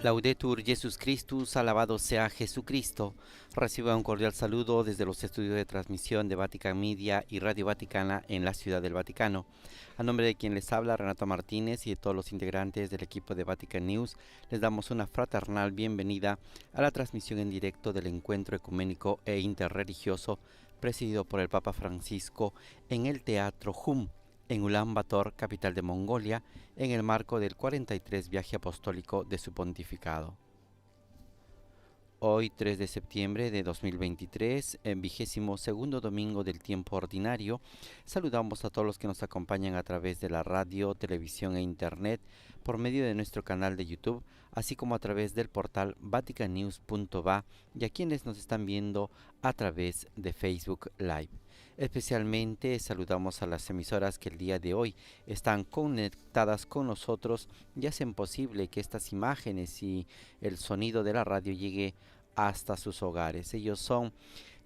Laudetur Jesus Christus, alabado sea Jesucristo. Reciba un cordial saludo desde los estudios de transmisión de Vatican Media y Radio Vaticana en la Ciudad del Vaticano. A nombre de quien les habla, Renato Martínez, y de todos los integrantes del equipo de Vatican News, les damos una fraternal bienvenida a la transmisión en directo del encuentro ecuménico e interreligioso presidido por el Papa Francisco en el Teatro Hum, en Ulan Bator, capital de Mongolia, en el marco del 43 viaje apostólico de su pontificado. Hoy, 3 de septiembre de 2023, en 22º domingo del tiempo ordinario, saludamos a todos los que nos acompañan a través de la radio, televisión e internet, por medio de nuestro canal de YouTube, así como a través del portal vaticannews.va, y a quienes nos están viendo a través de Facebook Live. Especialmente saludamos a las emisoras que el día de hoy están conectadas con nosotros y hacen posible que estas imágenes y el sonido de la radio llegue hasta sus hogares. Ellos son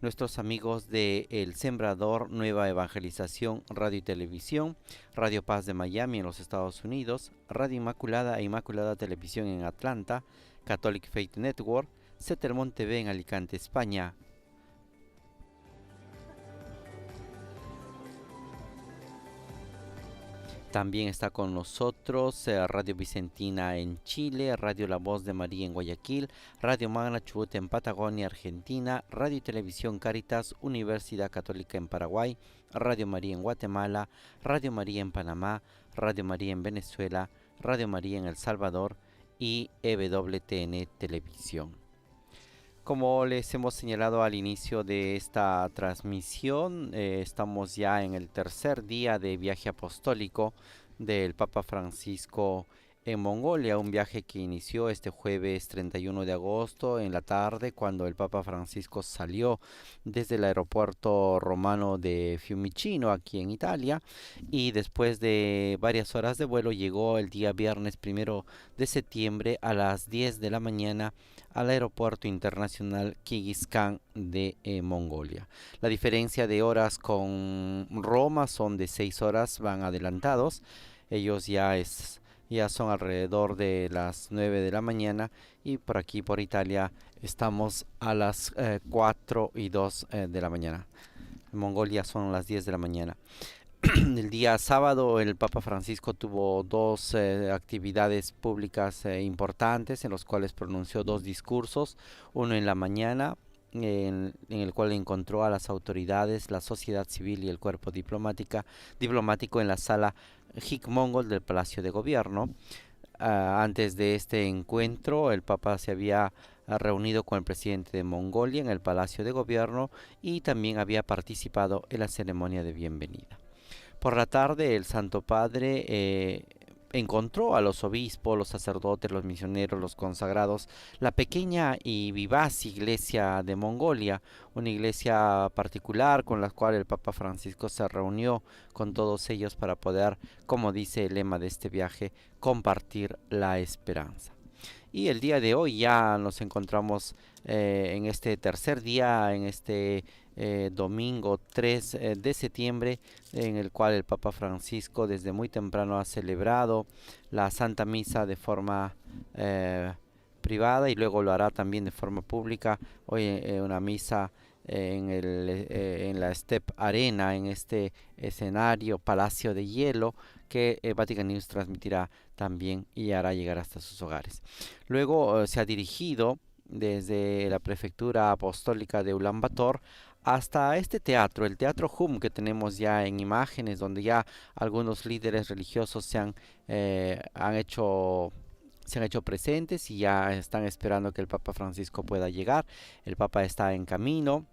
nuestros amigos de El Sembrador, Nueva Evangelización, Radio y Televisión, Radio Paz de Miami en los Estados Unidos, Radio Inmaculada e Inmaculada Televisión en Atlanta, Catholic Faith Network, Cetermont TV en Alicante, España. También está con nosotros Radio Vicentina en Chile, Radio La Voz de María en Guayaquil, Radio Magna Chubut en Patagonia, Argentina, Radio y Televisión Caritas, Universidad Católica en Paraguay, Radio María en Guatemala, Radio María en Panamá, Radio María en Venezuela, Radio María en El Salvador y EWTN Televisión. Como les hemos señalado al inicio de esta transmisión, estamos ya en el tercer día de viaje apostólico del Papa Francisco en Mongolia, un viaje que inició este jueves 31 de agosto en la tarde, cuando el Papa Francisco salió desde el aeropuerto romano de Fiumicino, aquí en Italia, y después de varias horas de vuelo llegó el día viernes 1 de septiembre a las 10 de la mañana al aeropuerto internacional Kirguistán de Mongolia. La diferencia de horas con Roma son de 6 horas, van adelantados. Ellos ya son alrededor de las 9 de la mañana, y por aquí por Italia estamos a las 4 y 2 de la mañana. En Mongolia son las 10 de la mañana. El día sábado el Papa Francisco tuvo dos actividades públicas importantes en los cuales pronunció dos discursos, uno en la mañana en el cual encontró a las autoridades, la sociedad civil y el cuerpo diplomático en la sala Hik-Mongol del Palacio de Gobierno. Antes de este encuentro, el Papa se había reunido con el presidente de Mongolia en el Palacio de Gobierno y también había participado en la ceremonia de bienvenida. Por la tarde, el Santo Padre encontró a los obispos, los sacerdotes, los misioneros, los consagrados, la pequeña y vivaz iglesia de Mongolia, una iglesia particular con la cual el Papa Francisco se reunió con todos ellos para poder, como dice el lema de este viaje, compartir la esperanza. Y el día de hoy ya nos encontramos en este tercer día, en este domingo 3 de septiembre, en el cual el Papa Francisco desde muy temprano ha celebrado la Santa Misa de forma privada, y luego lo hará también de forma pública. Hoy una misa en la Step Arena, en este escenario Palacio de Hielo, que Vatican News transmitirá también y hará llegar hasta sus hogares. Luego se ha dirigido desde la prefectura apostólica de Ulan Bator hasta este teatro, el Teatro Hum, que tenemos ya en imágenes, donde ya algunos líderes religiosos se han hecho presentes y ya están esperando que el Papa Francisco pueda llegar. El Papa está en camino.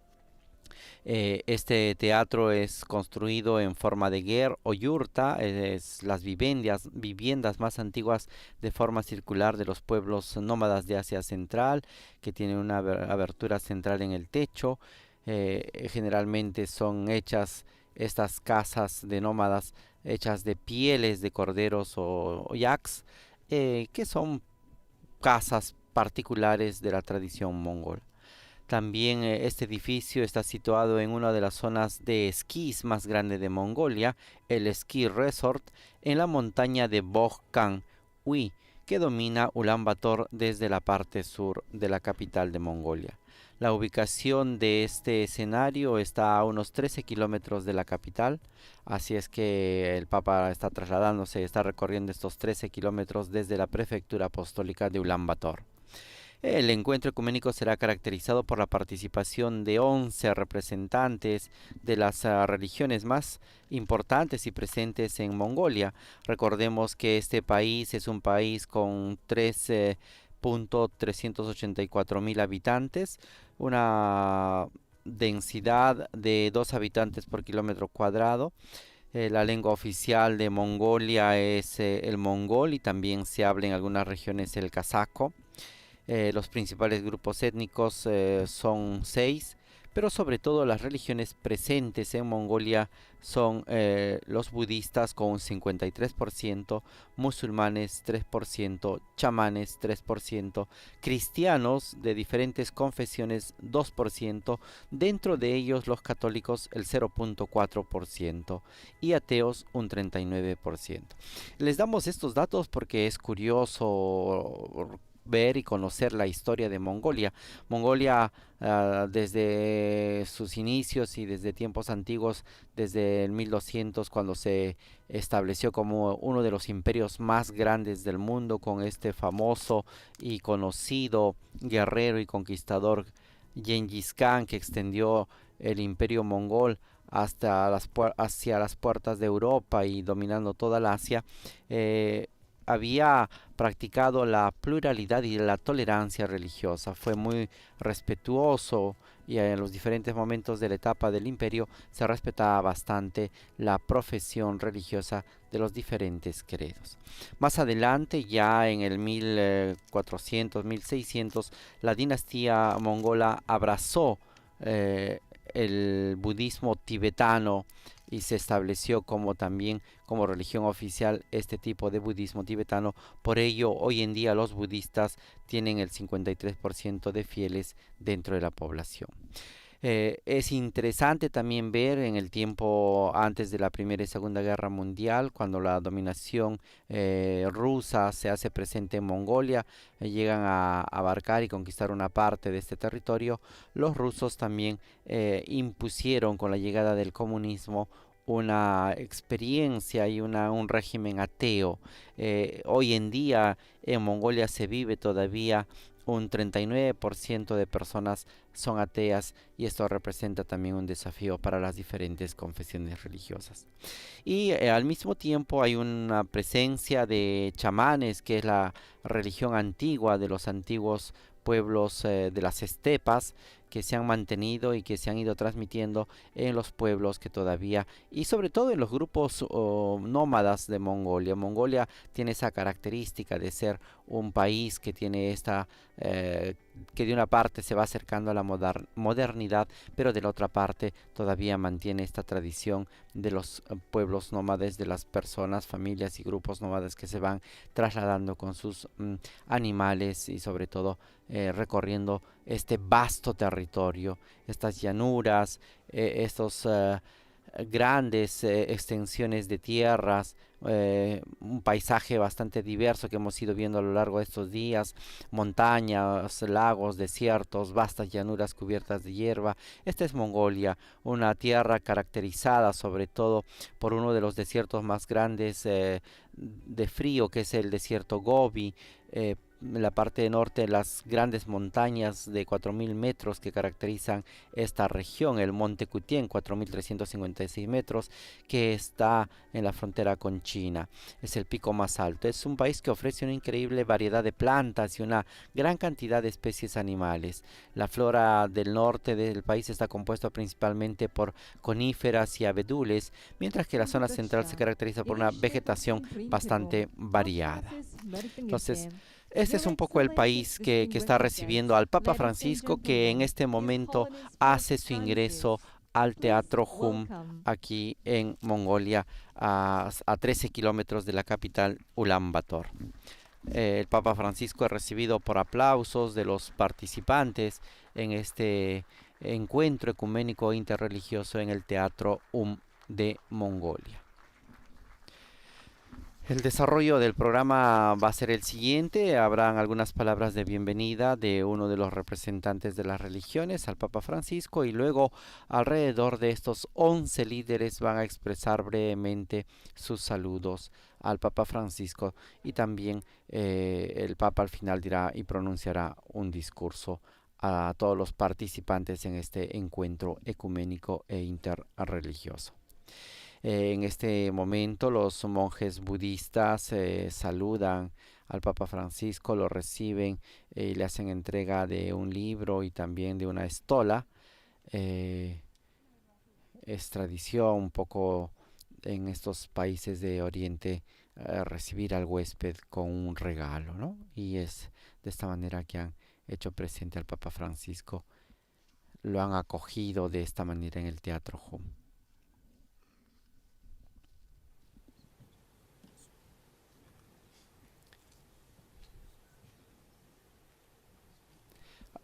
Este teatro es construido en forma de ger o yurta, es las viviendas más antiguas de forma circular de los pueblos nómadas de Asia Central, que tienen una abertura central en el techo. Generalmente son hechas estas casas de nómadas, hechas de pieles de corderos o yaks, que son casas particulares de la tradición mongol. También este edificio está situado en una de las zonas de esquís más grandes de Mongolia, el Ski Resort, en la montaña de Bogkan Ui, que domina Ulaanbaatar desde la parte sur de la capital de Mongolia. La ubicación de este escenario está a unos 13 kilómetros de la capital, así es que el Papa está trasladándose, está recorriendo estos 13 kilómetros desde la prefectura apostólica de Ulaanbaatar. El encuentro ecuménico será caracterizado por la participación de 11 representantes de las religiones más importantes y presentes en Mongolia. Recordemos que este país es un país con 13.384.000 habitantes, una densidad de 2 habitantes por kilómetro cuadrado. La lengua oficial de Mongolia es el mongol y también se habla en algunas regiones el kazajo. Los principales grupos étnicos son 6, pero sobre todo las religiones presentes en Mongolia son los budistas con un 53%, musulmanes 3%, chamanes 3%, cristianos de diferentes confesiones 2%, dentro de ellos los católicos el 0.4% y ateos un 39%. Les damos estos datos porque es curioso ver y conocer la historia de Mongolia. Mongolia desde sus inicios y desde tiempos antiguos, desde el 1200 cuando se estableció como uno de los imperios más grandes del mundo con este famoso y conocido guerrero y conquistador Gengis Khan, que extendió el imperio mongol hacia las puertas de Europa y dominando toda la Asia. Había practicado la pluralidad y la tolerancia religiosa, fue muy respetuoso y en los diferentes momentos de la etapa del imperio se respetaba bastante la profesión religiosa de los diferentes credos. Más adelante, ya en el 1400-1600, la dinastía mongola abrazó el budismo tibetano y se estableció como también como religión oficial este tipo de budismo tibetano. Por ello, hoy en día los budistas tienen el 53% de fieles dentro de la población. Es interesante también ver en el tiempo antes de la Primera y Segunda Guerra Mundial, cuando la dominación rusa se hace presente en Mongolia, llegan a abarcar y conquistar una parte de este territorio. Los rusos también impusieron con la llegada del comunismo una experiencia y un régimen ateo. Hoy en día en Mongolia se vive todavía un 39% de personas son ateas y esto representa también un desafío para las diferentes confesiones religiosas. Y al mismo tiempo hay una presencia de chamanes, que es la religión antigua de los antiguos pueblos de las estepas, que se han mantenido y que se han ido transmitiendo en los pueblos que todavía, y sobre todo en los grupos nómadas de Mongolia. Mongolia tiene esa característica de ser un país que tiene que de una parte se va acercando a la modernidad, pero de la otra parte todavía mantiene esta tradición de los pueblos nómades, de las personas, familias y grupos nómades que se van trasladando con sus animales y sobre todo recorriendo este vasto territorio, estas llanuras, estos grandes extensiones de tierras, un paisaje bastante diverso que hemos ido viendo a lo largo de estos días, montañas, lagos, desiertos, vastas llanuras cubiertas de hierba. Esta es Mongolia, una tierra caracterizada sobre todo por uno de los desiertos más grandes de frío, que es el desierto Gobi. En la parte norte, las grandes montañas de 4.000 metros que caracterizan esta región, el Monte Kutien, 4.356 metros, que está en la frontera con China. Es el pico más alto. Es un país que ofrece una increíble variedad de plantas y una gran cantidad de especies animales. La flora del norte del país está compuesta principalmente por coníferas y abedules, mientras que la zona central se caracteriza por una vegetación bastante variada. Entonces, este es un poco el país que está recibiendo al Papa Francisco, que en este momento hace su ingreso al Teatro Hum aquí en Mongolia, a 13 kilómetros de la capital Ulaanbaatar. El Papa Francisco es recibido por aplausos de los participantes en este encuentro ecuménico interreligioso en el Teatro de Mongolia. El desarrollo del programa va a ser el siguiente. Habrán algunas palabras de bienvenida de uno de los representantes de las religiones, al Papa Francisco, y luego alrededor de estos 11 líderes van a expresar brevemente sus saludos al Papa Francisco y también el Papa al final dirá y pronunciará un discurso a todos los participantes en este encuentro ecuménico e interreligioso. En este momento los monjes budistas saludan al Papa Francisco, lo reciben y le hacen entrega de un libro y también de una estola. Eh, es tradición un poco en estos países de Oriente recibir al huésped con un regalo, ¿no? Y es de esta manera que han hecho presente al Papa Francisco, lo han acogido de esta manera en el Teatro Hum.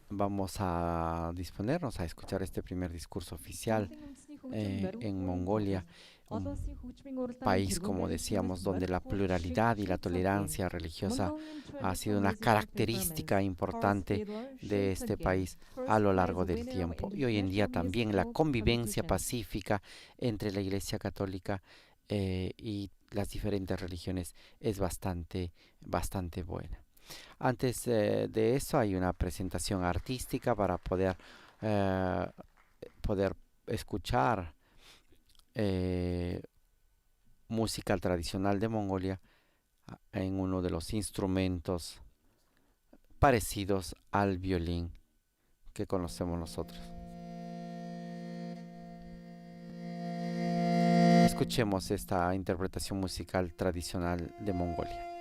Vamos a disponernos a escuchar este primer discurso oficial en Mongolia, un país, como decíamos, donde la pluralidad y la tolerancia religiosa ha sido una característica importante de este país a lo largo del tiempo. Y hoy en día también la convivencia pacífica entre la Iglesia Católica y las diferentes religiones es bastante buena. Antes de eso hay una presentación artística para eh, poder escuchar música tradicional de Mongolia en uno de los instrumentos parecidos al violín que conocemos nosotros. Escuchemos esta interpretación musical tradicional de Mongolia.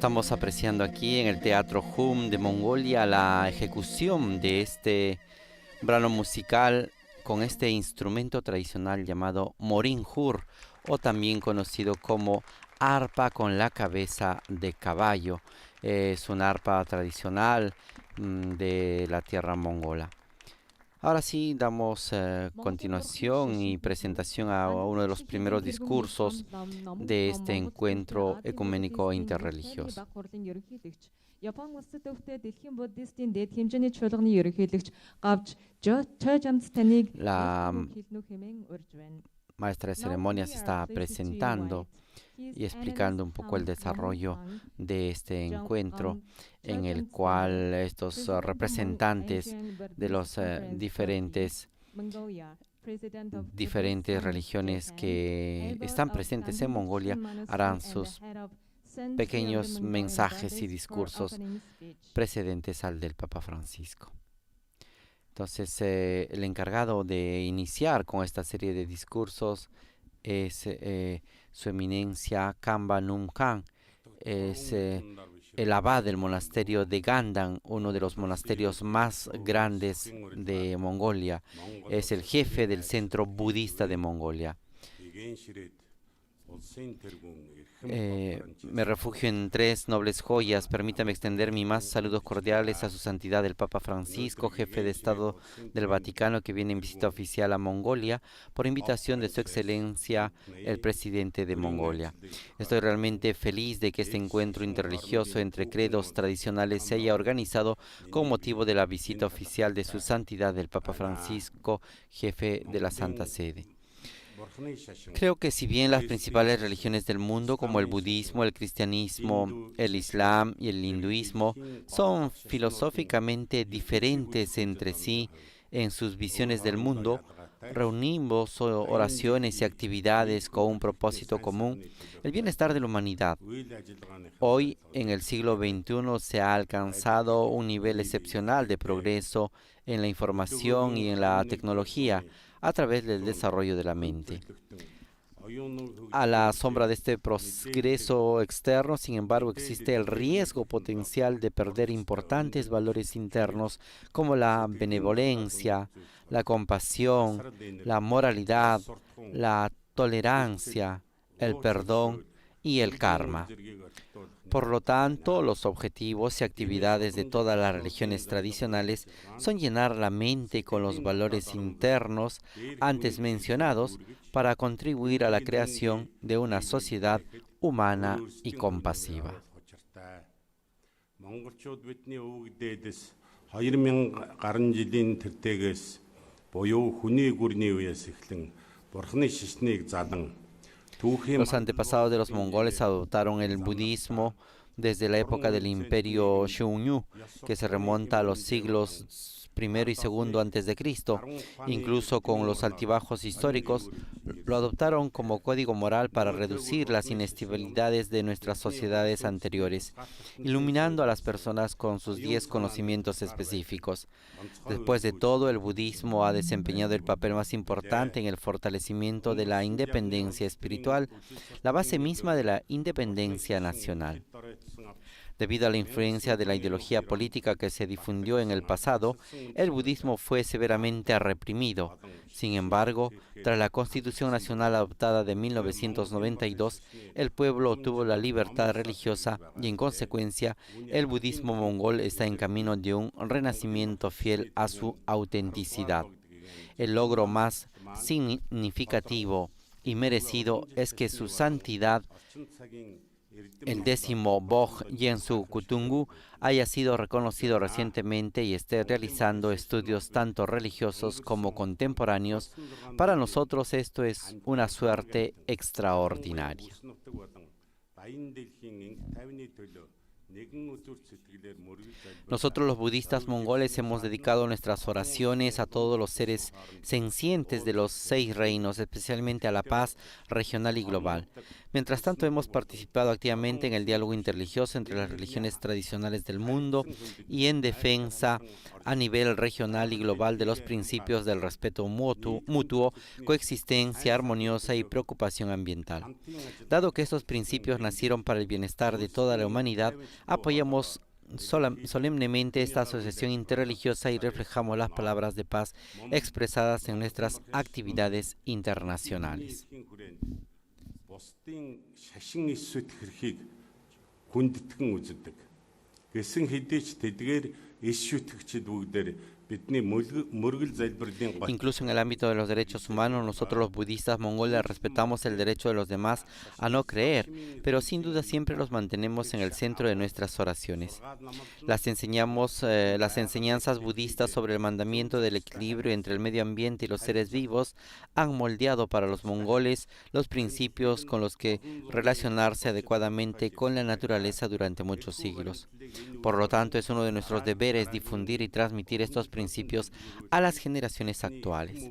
Estamos apreciando aquí en el Teatro Hum de Mongolia la ejecución de este brano musical con este instrumento tradicional llamado morinjur, o también conocido como arpa con la cabeza de caballo. Es una arpa tradicional de la tierra mongola. Ahora sí, damos continuación y presentación a uno de los primeros discursos de este encuentro ecuménico interreligioso. Япон улсад төвхтэй дэлхийн буддистийн дэд хэмжээний чуулганы ерөнхийлөгч гавж Чожамц таныг La хэлнүү хэмээн урьж байна. maestra de ceremonias está presentando y explicando un poco el desarrollo de este encuentro en el cual estos representantes de los diferentes religiones que están presentes en Mongolia harán sus pequeños mensajes y discursos precedentes al del Papa Francisco. Entonces, el encargado de iniciar con esta serie de discursos es su eminencia Kamba Num Khan, es el abad del monasterio de Gandang, uno de los monasterios más grandes de Mongolia, es el jefe del centro budista de Mongolia. Me refugio en tres nobles joyas. Permítame extender mis más saludos cordiales a su santidad el Papa Francisco, jefe de Estado del Vaticano, que viene en visita oficial a Mongolia por invitación de su excelencia el presidente de Mongolia. Estoy realmente feliz de que este encuentro interreligioso entre credos tradicionales se haya organizado con motivo de la visita oficial de su santidad el Papa Francisco, jefe de la Santa Sede. Creo que si bien las principales religiones del mundo, como el budismo, el cristianismo, el islam y el hinduismo, son filosóficamente diferentes entre sí en sus visiones del mundo, reunimos oraciones y actividades con un propósito común, el bienestar de la humanidad. Hoy, en el siglo XXI, se ha alcanzado un nivel excepcional de progreso en la información y en la tecnología, a través del desarrollo de la mente. A la sombra de este progreso externo, sin embargo, existe el riesgo potencial de perder importantes valores internos como la benevolencia, la compasión, la moralidad, la tolerancia, el perdón y el karma. Por lo tanto, los objetivos y actividades de todas las religiones tradicionales son llenar la mente con los valores internos antes mencionados para contribuir a la creación de una sociedad humana y compasiva. Los antepasados de los mongoles adoptaron el budismo desde la época del imperio Xiongnu, que se remonta a los siglos I y II antes de Cristo. Incluso con los altibajos históricos, lo adoptaron como código moral para reducir las inestabilidades de nuestras sociedades anteriores, iluminando a las personas con sus 10 conocimientos específicos. Después de todo, el budismo ha desempeñado el papel más importante en el fortalecimiento de la independencia espiritual, la base misma de la independencia nacional. Debido a la influencia de la ideología política que se difundió en el pasado, el budismo fue severamente reprimido. Sin embargo, tras la Constitución Nacional adoptada de 1992, el pueblo obtuvo la libertad religiosa y, en consecuencia, el budismo mongol está en camino de un renacimiento fiel a su autenticidad. El logro más significativo y merecido es que su santidad, el 10º Boj Yensu Kutungu, haya sido reconocido recientemente y esté realizando estudios tanto religiosos como contemporáneos. Para nosotros esto es una suerte extraordinaria. Nosotros los budistas mongoles hemos dedicado nuestras oraciones a todos los seres sencientes de los 6 reinos, especialmente a la paz regional y global. Mientras tanto, hemos participado activamente en el diálogo interreligioso entre las religiones tradicionales del mundo y en defensa a nivel regional y global de los principios del respeto mutuo, coexistencia armoniosa y preocupación ambiental. Dado que estos principios nacieron para el bienestar de toda la humanidad, apoyamos solemnemente esta asociación interreligiosa y reflejamos las palabras de paz expresadas en nuestras actividades internacionales. Incluso en el ámbito de los derechos humanos, nosotros los budistas mongoles respetamos el derecho de los demás a no creer, pero sin duda siempre los mantenemos en el centro de nuestras oraciones. Las enseñanzas budistas sobre el mandamiento del equilibrio entre el medio ambiente y los seres vivos han moldeado para los mongoles los principios con los que relacionarse adecuadamente con la naturaleza durante muchos siglos. Por lo tanto, es uno de nuestros deberes difundir y transmitir estos principios a las generaciones actuales.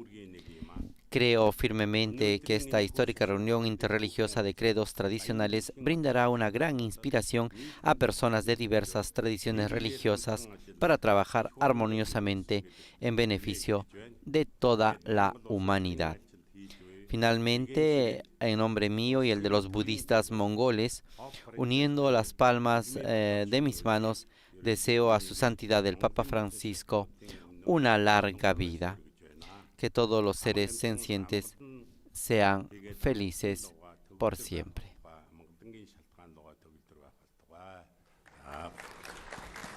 Creo firmemente que esta histórica reunión interreligiosa de credos tradicionales brindará una gran inspiración a personas de diversas tradiciones religiosas para trabajar armoniosamente en beneficio de toda la humanidad. Finalmente, en nombre mío y el de los budistas mongoles, uniendo las palmas de mis manos, deseo a su santidad el Papa Francisco una larga vida. Que todos los seres sencientes sean felices por siempre.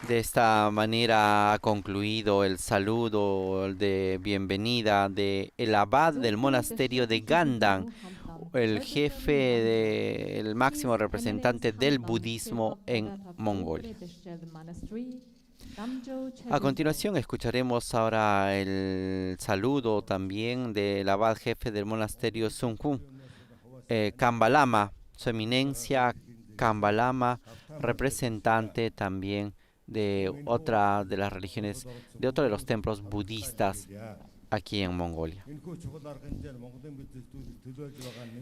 De esta manera ha concluido el saludo de bienvenida del abad del monasterio de Gandang, el jefe, el máximo representante del budismo en Mongolia. A continuación escucharemos ahora el saludo también del abad jefe del monasterio Sunghun, Kambalama, su eminencia Kambalama, representante también de otra de las religiones, de otro de los templos budistas aquí en Mongolia.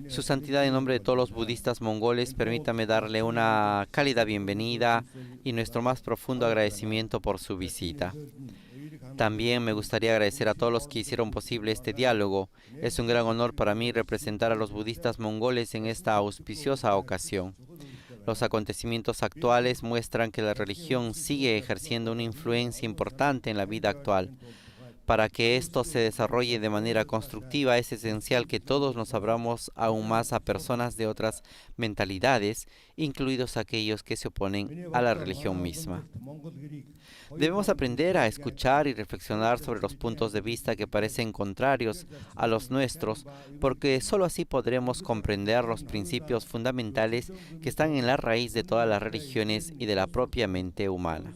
Su santidad, en nombre de todos los budistas mongoles, permítame darle una cálida bienvenida y nuestro más profundo agradecimiento por su visita. También me gustaría agradecer a todos los que hicieron posible este diálogo. Es un gran honor para mí representar a los budistas mongoles en esta auspiciosa ocasión. Los acontecimientos actuales muestran que la religión sigue ejerciendo una influencia importante en la vida actual. Para que esto se desarrolle de manera constructiva, es esencial que todos nos abramos aún más a personas de otras mentalidades, incluidos aquellos que se oponen a la religión misma. Debemos aprender a escuchar y reflexionar sobre los puntos de vista que parecen contrarios a los nuestros, porque sólo así podremos comprender los principios fundamentales que están en la raíz de todas las religiones y de la propia mente humana.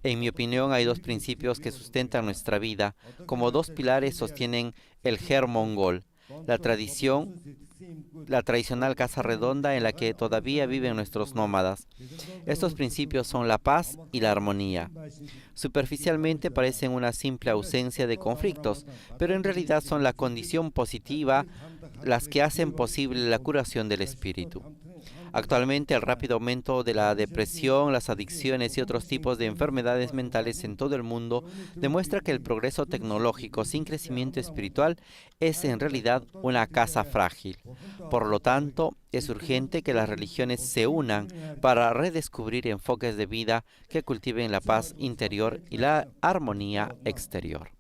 En mi opinión, hay dos principios que sustentan nuestra vida. Como dos pilares sostienen el ger mongol, la tradicional casa redonda en la que todavía viven nuestros nómadas. Estos principios son la paz y la armonía. Superficialmente parecen una simple ausencia de conflictos, pero en realidad son la condición positiva las que hacen posible la curación del espíritu. Actualmente, el rápido aumento de la depresión, las adicciones y otros tipos de enfermedades mentales en todo el mundo demuestra que el progreso tecnológico sin crecimiento espiritual es en realidad una casa frágil. Por lo tanto, es urgente que las religiones se unan para redescubrir enfoques de vida que cultiven la paz interior y la armonía exterior.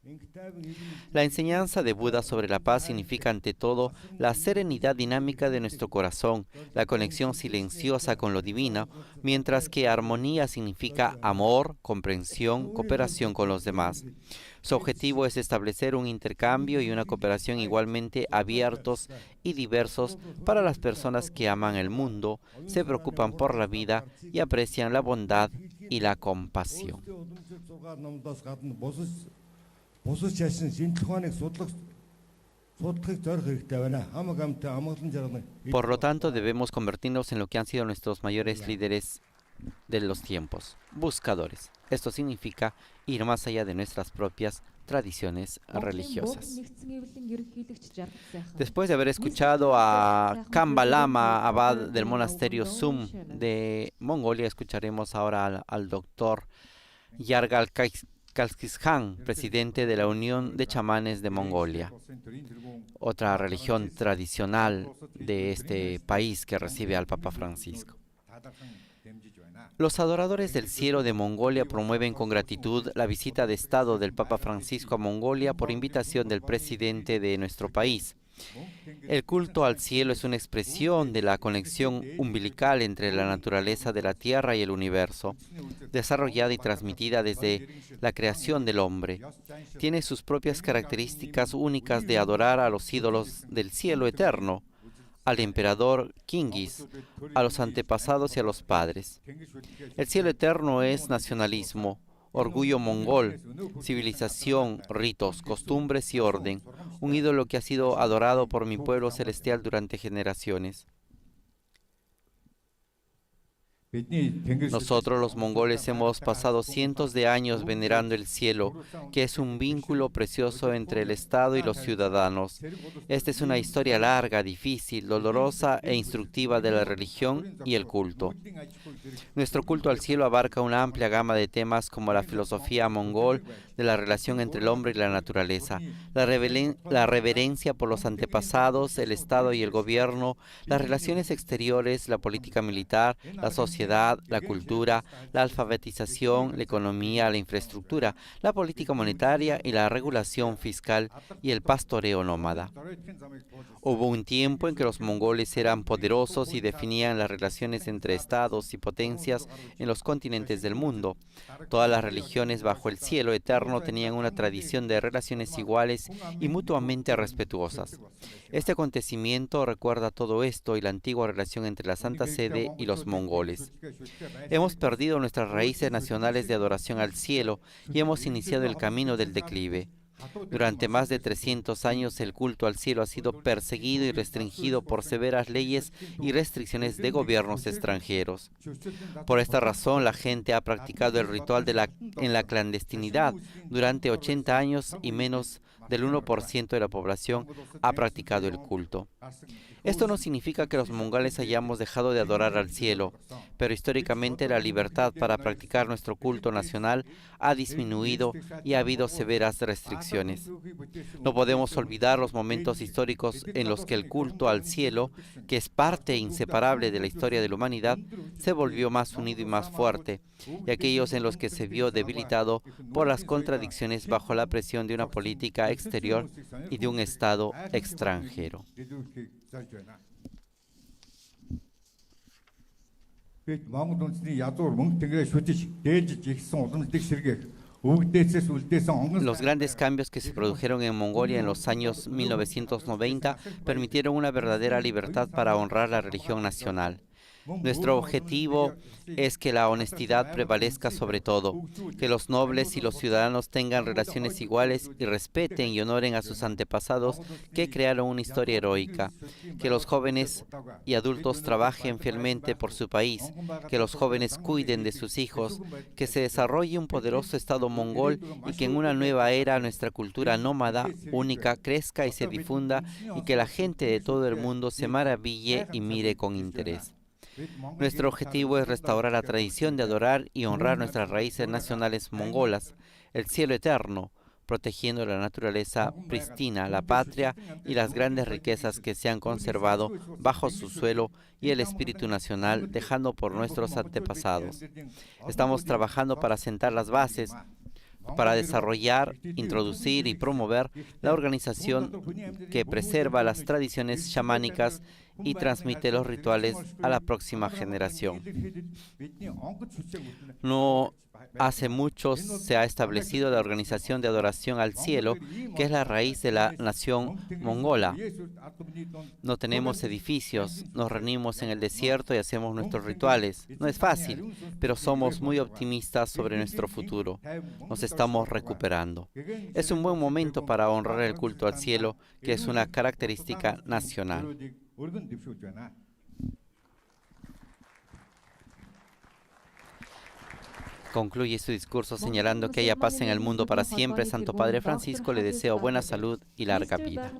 La enseñanza de Buda sobre la paz significa ante todo la serenidad dinámica de nuestro corazón, la conexión silenciosa con lo divino, mientras que armonía significa amor, comprensión, cooperación con los demás. Su objetivo es establecer un intercambio y una cooperación igualmente abiertos y diversos para las personas que aman el mundo, se preocupan por la vida y aprecian la bondad y la compasión. Por lo tanto, debemos convertirnos en lo que han sido nuestros mayores líderes de los tiempos, buscadores. Esto significa ir más allá de nuestras propias tradiciones religiosas. Después de haber escuchado a Kambalama, abad del monasterio Sum de Mongolia, escucharemos ahora al doctor Yargal Kalkishan, presidente de la Unión de Chamanes de Mongolia, otra religión tradicional de este país que recibe al Papa Francisco. Los adoradores del cielo de Mongolia promueven con gratitud la visita de Estado del Papa Francisco a Mongolia por invitación del presidente de nuestro país. El culto al cielo es una expresión de la conexión umbilical entre la naturaleza de la tierra y el universo, desarrollada y transmitida desde la creación del hombre. Tiene sus propias características únicas de adorar a los ídolos del cielo eterno, al emperador Kingis, a los antepasados y a los padres. El cielo eterno es nacionalismo, orgullo mongol, civilización, ritos, costumbres y orden, un ídolo que ha sido adorado por mi pueblo celestial durante generaciones. Nosotros los mongoles hemos pasado cientos de años venerando el cielo, que es un vínculo precioso entre el Estado y los ciudadanos. Esta es una historia larga, difícil, dolorosa e instructiva de la religión y el culto. Nuestro culto al cielo abarca una amplia gama de temas como la filosofía mongol de la relación entre el hombre y la naturaleza, la reverencia por los antepasados, el Estado y el gobierno, las relaciones exteriores, la política militar, la sociedad, la cultura, la alfabetización, la economía, la infraestructura, la política monetaria y la regulación fiscal y el pastoreo nómada. Hubo un tiempo en que los mongoles eran poderosos y definían las relaciones entre estados y potencias en los continentes del mundo. Todas las religiones bajo el cielo eterno tenían una tradición de relaciones iguales y mutuamente respetuosas. Este acontecimiento recuerda todo esto y la antigua relación entre la Santa Sede y los mongoles. Hemos perdido nuestras raíces nacionales de adoración al cielo y hemos iniciado el camino del declive. Durante más de 300 años el culto al cielo ha sido perseguido y restringido por severas leyes y restricciones de gobiernos extranjeros. Por esta razón, la gente ha practicado el ritual en la clandestinidad durante 80 años y menos del 1% de la población ha practicado el culto. Esto no significa que los mongoles hayamos dejado de adorar al cielo, pero históricamente la libertad para practicar nuestro culto nacional ha disminuido y ha habido severas restricciones. No podemos olvidar los momentos históricos en los que el culto al cielo, que es parte inseparable de la historia de la humanidad, se volvió más unido y más fuerte, y aquellos en los que se vio debilitado por las contradicciones bajo la presión de una política exterior y de un Estado extranjero. Los grandes cambios que se produjeron en Mongolia en los años 1990 permitieron una verdadera libertad para honrar la religión nacional. Nuestro objetivo es que la honestidad prevalezca sobre todo, que los nobles y los ciudadanos tengan relaciones iguales y respeten y honoren a sus antepasados que crearon una historia heroica, que los jóvenes y adultos trabajen fielmente por su país, que los jóvenes cuiden de sus hijos, que se desarrolle un poderoso Estado mongol y que en una nueva era nuestra cultura nómada única crezca y se difunda y que la gente de todo el mundo se maraville y mire con interés. Nuestro objetivo es restaurar la tradición de adorar y honrar nuestras raíces nacionales mongolas, el cielo eterno, protegiendo la naturaleza pristina, la patria y las grandes riquezas que se han conservado bajo su suelo y el espíritu nacional dejando por nuestros antepasados. Estamos trabajando para sentar las bases para desarrollar, introducir y promover la organización que preserva las tradiciones chamánicas y transmite los rituales a la próxima generación. No hace mucho se ha establecido la Organización de Adoración al Cielo, que es la raíz de la nación mongola. No tenemos edificios, nos reunimos en el desierto y hacemos nuestros rituales. No es fácil, pero somos muy optimistas sobre nuestro futuro. Nos estamos recuperando. Es un buen momento para honrar el culto al cielo, que es una característica nacional. Concluye su discurso señalando que haya paz en el mundo para siempre. Santo Padre Francisco le deseo buena salud y larga vida.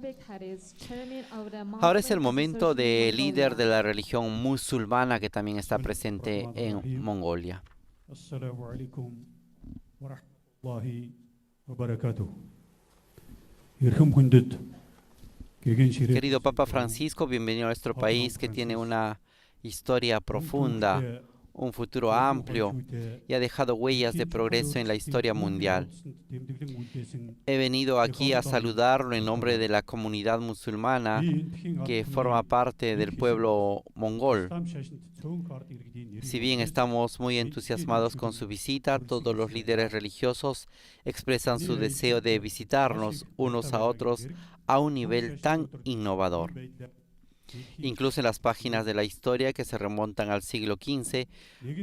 Ahora es el momento del líder de la religión musulmana que también está presente en Mongolia. Assalamu alaikum wa rahmatullahi wa barakatuh. Querido Papa Francisco, bienvenido a nuestro país que tiene una historia profunda, un futuro amplio y ha dejado huellas de progreso en la historia mundial. He venido aquí a saludarlo en nombre de la comunidad musulmana que forma parte del pueblo mongol. Si bien estamos muy entusiasmados con su visita, todos los líderes religiosos expresan su deseo de visitarnos unos a otros a un nivel tan innovador. Incluso en las páginas de la historia que se remontan al siglo XV,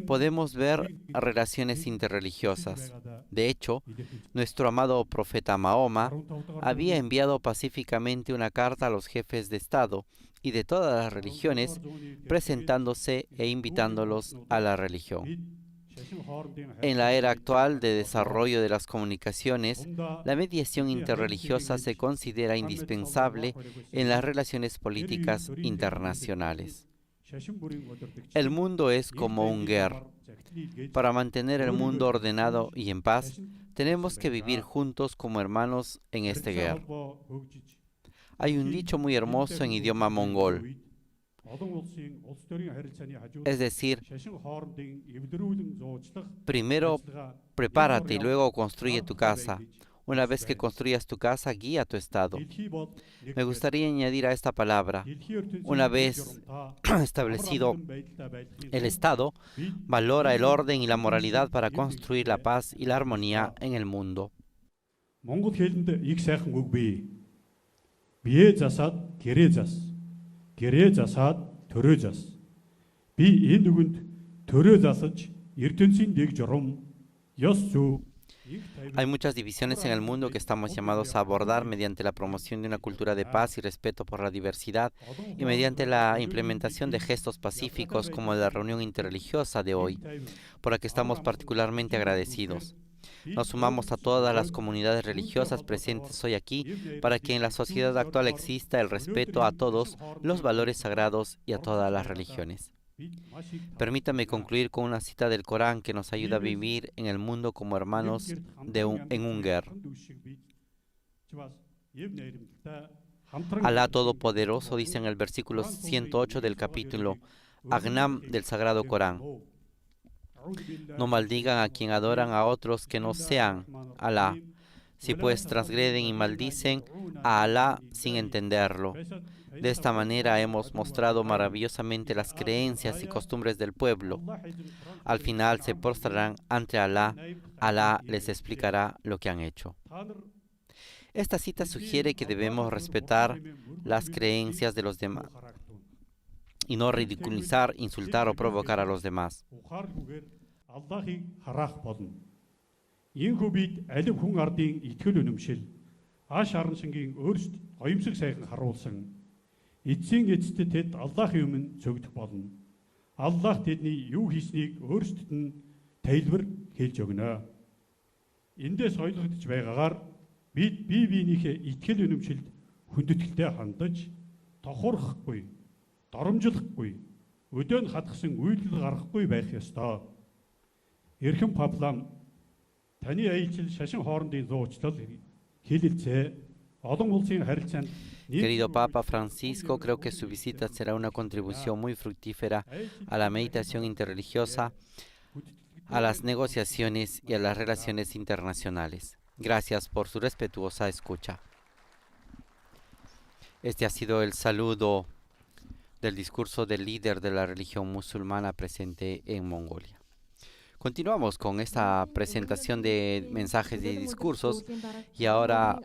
podemos ver relaciones interreligiosas. De hecho, nuestro amado profeta Mahoma había enviado pacíficamente una carta a los jefes de Estado y de todas las religiones, presentándose e invitándolos a la religión. En la era actual de desarrollo de las comunicaciones, la mediación interreligiosa se considera indispensable en las relaciones políticas internacionales. El mundo es como un ger. Para mantener el mundo ordenado y en paz, tenemos que vivir juntos como hermanos en este ger. Hay un dicho muy hermoso en idioma mongol. Es decir, primero prepárate y luego construye tu casa. Una vez que construyas tu casa, guía tu estado. Me gustaría añadir a esta palabra, una vez establecido el estado, valora el orden y la moralidad para construir la paz y la armonía en el mundo. Гэрээ засаад төрөө зас. Би энэ үгэнд төрөө засаж ертөнцийн дэг журам ёс зүй. Hay muchas divisiones en el mundo que estamos llamados a abordar mediante la promoción de una cultura de paz y respeto por la diversidad y mediante la implementación de gestos pacíficos como la reunión interreligiosa de hoy, por la que estamos particularmente agradecidos. Nos sumamos a todas las comunidades religiosas presentes hoy aquí para que en la sociedad actual exista el respeto a todos los valores sagrados y a todas las religiones. Permítame concluir con una cita del Corán que nos ayuda a vivir en el mundo como hermanos en un ger. Alá Todopoderoso dice en el versículo 108 del capítulo Agnam del Sagrado Corán: no maldigan a quien adoran a otros que no sean Alá. Si pues transgreden y maldicen a Alá sin entenderlo. De esta manera hemos mostrado maravillosamente las creencias y costumbres del pueblo. Al final se postrarán ante Alá. Alá les explicará lo que han hecho. Esta cita sugiere que debemos respetar las creencias de los demás y no ridiculizar, insultar o provocar a los demás. Аллахыг харах болно. Ийхүү бид алив хүн ардын итгэл үнэмшил, аш хараншингийн өөрсдөд гоёмсог сайхан харуулсан эцсийн эцэст тэд Аллахын өмнө цогдох болно. Аллах тэдний юу хийснийг өөрсдөд нь тайлбар хэлж өгнө. Эндээс ойлгогдож байгаагаар бид бие биенийхээ итгэл үнэмшилд хүндэтгэлтэй хандаж, тохуурахгүй, доромжлохгүй, өдөөн хатгсан үйлдэл гаргахгүй байх ёстой. Эрхэм Паплам, таны аялал шашин хоорондын зуучлал хэлэлцээ олон улсын харилцаанд. Querido Papa Francisco, creo que su visita será una contribución muy fructífera a la meditación interreligiosa, a las negociaciones y a las relaciones internacionales. Gracias por su respetuosa escucha. Este ha sido el saludo del discurso del líder de la religión musulmana presente en Mongolia. Continuamos con esta presentación de mensajes y discursos y ahora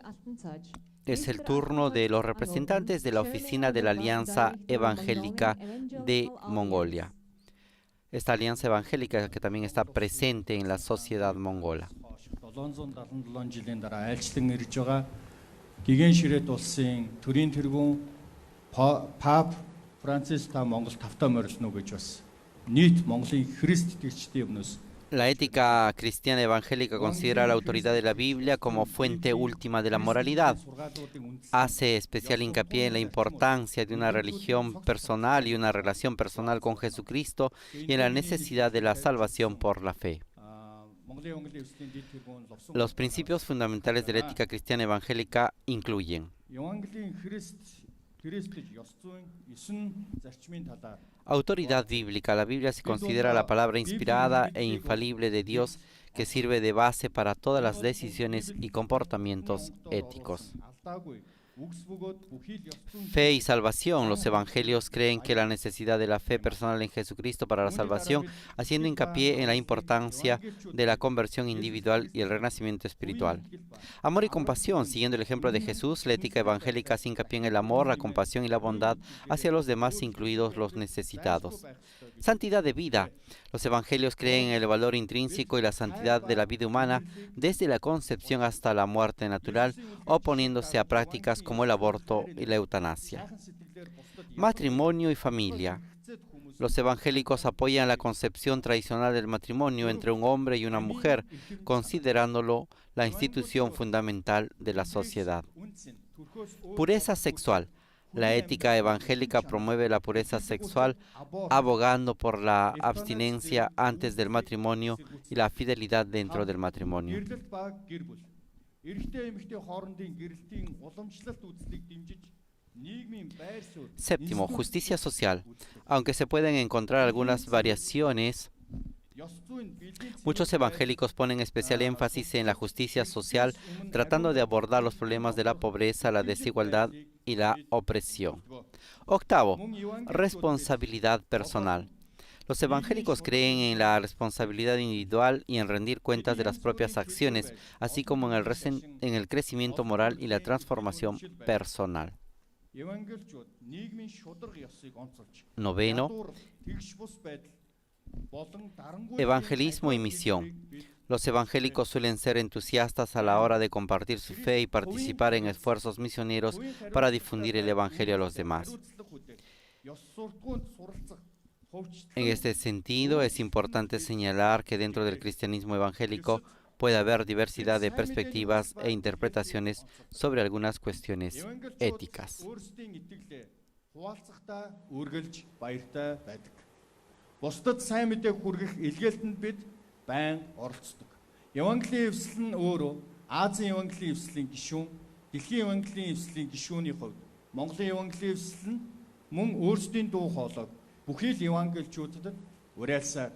es el turno de los representantes de la oficina de la Alianza Evangélica de Mongolia. Esta alianza evangélica que también está presente en la sociedad mongola. La ética cristiana evangélica considera la autoridad de la Biblia como fuente última de la moralidad. Hace especial hincapié en la importancia de una religión personal y una relación personal con Jesucristo y en la necesidad de la salvación por la fe. Los principios fundamentales de la ética cristiana evangélica incluyen Autoridad bíblica. La Biblia se considera la palabra inspirada e infalible de Dios que sirve de base para todas las decisiones y comportamientos éticos. Fe y salvación. Los evangelios creen que la necesidad de la fe personal en Jesucristo para la salvación, haciendo hincapié en la importancia de la conversión individual y el renacimiento espiritual. Amor y compasión. Siguiendo el ejemplo de Jesús, la ética evangélica hace hincapié en el amor, la compasión y la bondad hacia los demás, incluidos los necesitados. Santidad de vida. Los evangelios creen en el valor intrínseco y la santidad de la vida humana desde la concepción hasta la muerte natural, oponiéndose a prácticas como el aborto y la eutanasia. Matrimonio y familia. Los evangélicos apoyan la concepción tradicional del matrimonio entre un hombre y una mujer, considerándolo la institución fundamental de la sociedad. Pureza sexual. La ética evangélica promueve la pureza sexual, abogando por la abstinencia antes del matrimonio y la fidelidad dentro del matrimonio. Séptimo, justicia social. Aunque se pueden encontrar algunas variaciones, muchos evangélicos ponen especial énfasis en la justicia social, tratando de abordar los problemas de la pobreza, la desigualdad y la opresión. Octavo, responsabilidad personal. Los evangélicos creen en la responsabilidad individual y en rendir cuentas de las propias acciones, así como en el crecimiento moral y la transformación personal. Noveno, evangelismo y misión. Los evangélicos suelen ser entusiastas a la hora de compartir su fe y participar en esfuerzos misioneros para difundir el evangelio a los demás. En este sentido, es importante señalar que dentro del cristianismo evangélico puede haber diversidad de perspectivas e interpretaciones sobre algunas cuestiones éticas. Бусдад сайн мэдээг хүргэх илгээлтэнд бид байнга оролцдог. Евангелийн эвсэл нь өөрөө Азийн евангелийн эвслийн гишүүн, Дэлхийн евангелийн эвслийн гишүүний хувьд Монголын евангелийн эвсэл нь мөн өөрсдийн дуу хоолойг бүхий л евангелчуудад уриалсаар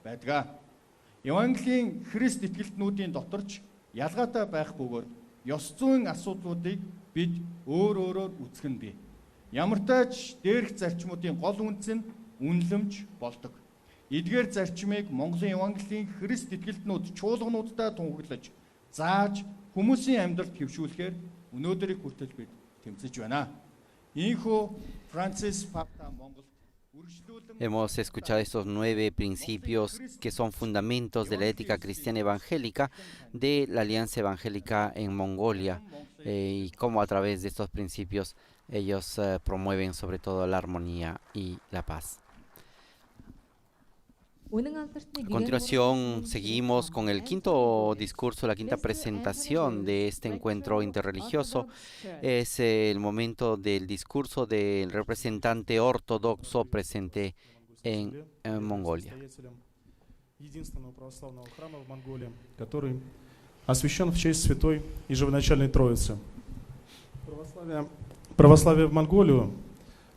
байдаг. Евангелийн Христ итгэлтнүүдийн доторч ялгаатай байх бөгөөд ёс зүйн асуудлуудыг бид өөр өөрөөр үзэх нь бий. Ямар тач дээрх зарчмуудын гол үндэс нь үнэлэмж болдог. Эдгээр зарчмыг Монголын евангелийн Христ итгэлтнүүд чуулгануудтай тунхаглаж, зааж хүмүүсийн амьдралд хэвшүүлэхээр өнөөдрийг хүртэл бид тэмцэж байна. Ийхүү Францис Папа Монгол Hemos escuchado estos 9 principios que son fundamentos de la ética cristiana evangélica de la Alianza Evangélica en Mongolia y cómo a través de estos principios ellos promueven sobre todo la armonía y la paz. A continuación, seguimos con el quinto discurso, la quinta presentación de este encuentro interreligioso. Es el momento del discurso del representante ortodoxo presente en Mongolia. Единственного православного храма в Монголии, который освящен в честь Святой и Живоначальной Троицы. Православие в Монголию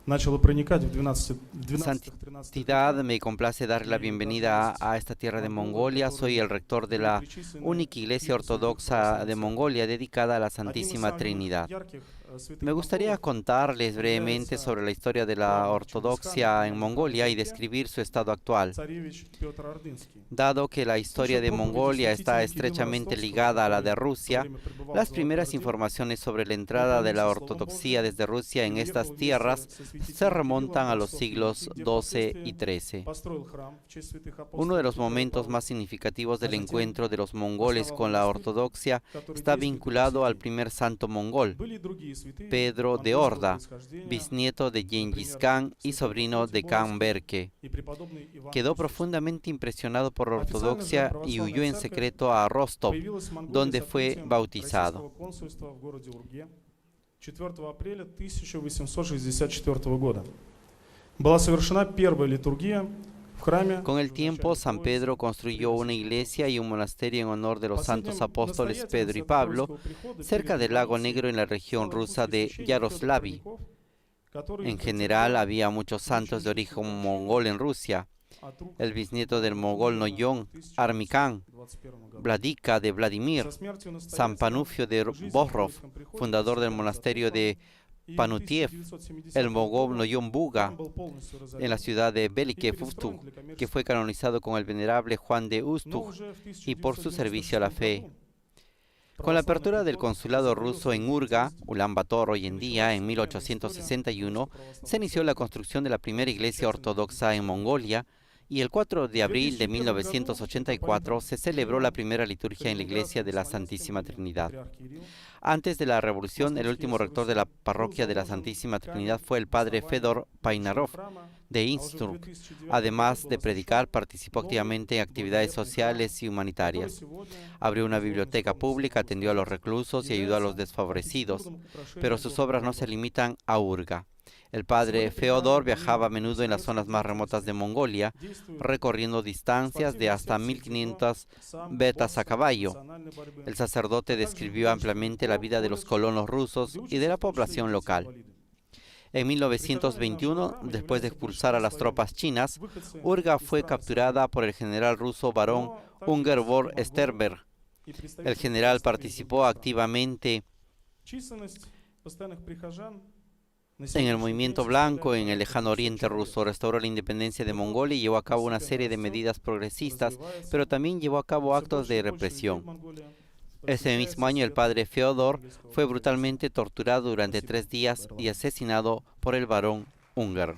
начало проникать в 12-13. Santidad, me complace darle la bienvenida a esta tierra de Mongolia. Soy el rector de la única iglesia ortodoxa de Mongolia dedicada a la Santísima Trinidad. Me gustaría contarles brevemente sobre la historia de la ortodoxia en Mongolia y describir su estado actual. Dado que la historia de Mongolia está estrechamente ligada a la de Rusia, las primeras informaciones sobre la entrada de la ortodoxia desde Rusia en estas tierras se remontan a los siglos XII y XIII. Uno de los momentos más significativos del encuentro de los mongoles con la ortodoxia está vinculado al primer santo mongol, Pedro de Orda, bisnieto de Gengis Khan y sobrino de Khan Berke. Quedó profundamente impresionado por la ortodoxia y huyó en secreto a Rostov, donde fue bautizado. 4 апреля 1864 года была совершена первая литургия. Con el tiempo, San Pedro construyó una iglesia y un monasterio en honor de los santos apóstoles Pedro y Pablo, cerca del lago Negro en la región rusa de Yaroslavl. En general, había muchos santos de origen mongol en Rusia. El bisnieto del mogol Noyon, Armikán, Vladika de Vladimir, San Panufio de Bohrov, fundador del monasterio de Panutiev, el mogol Noyon Buga, en la ciudad de Velike Fustu, que fue canonizado con el venerable Juan de Ustug y por su servicio a la fe. Con la apertura del consulado ruso en Urga, Ulan Bator hoy en día, en 1861, se inició la construcción de la primera iglesia ortodoxa en Mongolia, y el 4 de abril de 1984 se celebró la primera liturgia en la iglesia de la Santísima Trinidad. Antes de la revolución, el último rector de la parroquia de la Santísima Trinidad fue el padre Fedor Painarov de Innsbruck. Además de predicar, participó activamente en actividades sociales y humanitarias. Abrió una biblioteca pública, atendió a los reclusos y ayudó a los desfavorecidos, pero sus obras no se limitan a Urga. El padre Feodor viajaba a menudo en las zonas más remotas de Mongolia, recorriendo distancias de hasta 1500 vetas a caballo. El sacerdote describió ampliamente la vida de los colonos rusos y de la población local. En 1921, después de expulsar a las tropas chinas, Urga fue capturada por el general ruso barón Unger von Sternberg. El general participó activamente en el movimiento blanco en el lejano oriente ruso, restauró la independencia de Mongolia y llevó a cabo una serie de medidas progresistas, pero también llevó a cabo actos de represión. Ese mismo año el padre Feodor fue brutalmente torturado durante 3 días y asesinado por el barón Unger.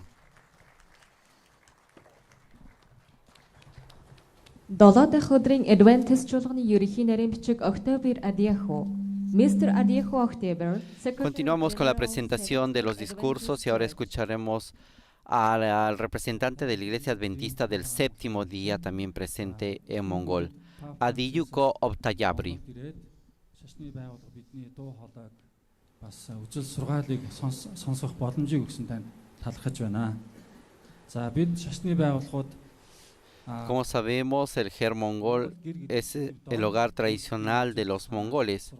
7 дахь өдрийн Adventist чуулганы ерөнхий нарийн бичиг October Adieho. Mr. Adieho October. Continuamos con la presentación de los discursos y ahora escucharemos al representante de la Iglesia Adventista del Séptimo Día, también presente en mongol, Adiyuko Obtayabri. Como sabemos, el Ger mongol es el hogar tradicional de los mongoles.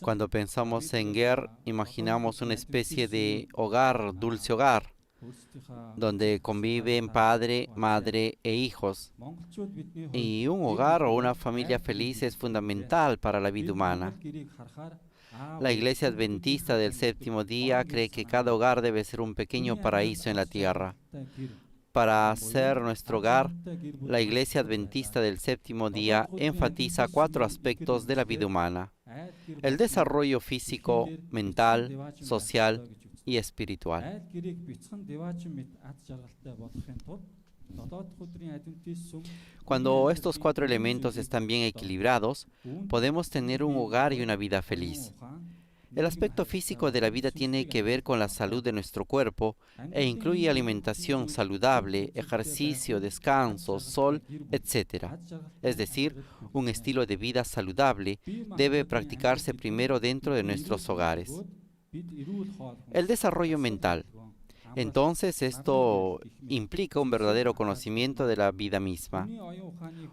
Cuando pensamos en Ger, imaginamos una especie de hogar, dulce hogar, donde conviven padre, madre e hijos. Y un hogar o una familia feliz es fundamental para la vida humana. La Iglesia Adventista del Séptimo Día cree que cada hogar debe ser un pequeño paraíso en la tierra. Para ser nuestro hogar, la Iglesia Adventista del Séptimo Día enfatiza 4 aspectos de la vida humana: el desarrollo físico, mental, social y espiritual. Cuando estos 4 elementos están bien equilibrados, podemos tener un hogar y una vida feliz. El aspecto físico de la vida tiene que ver con la salud de nuestro cuerpo e incluye alimentación saludable, ejercicio, descanso, sol, etc. Es decir, un estilo de vida saludable debe practicarse primero dentro de nuestros hogares. El desarrollo mental. Entonces, esto implica un verdadero conocimiento de la vida misma.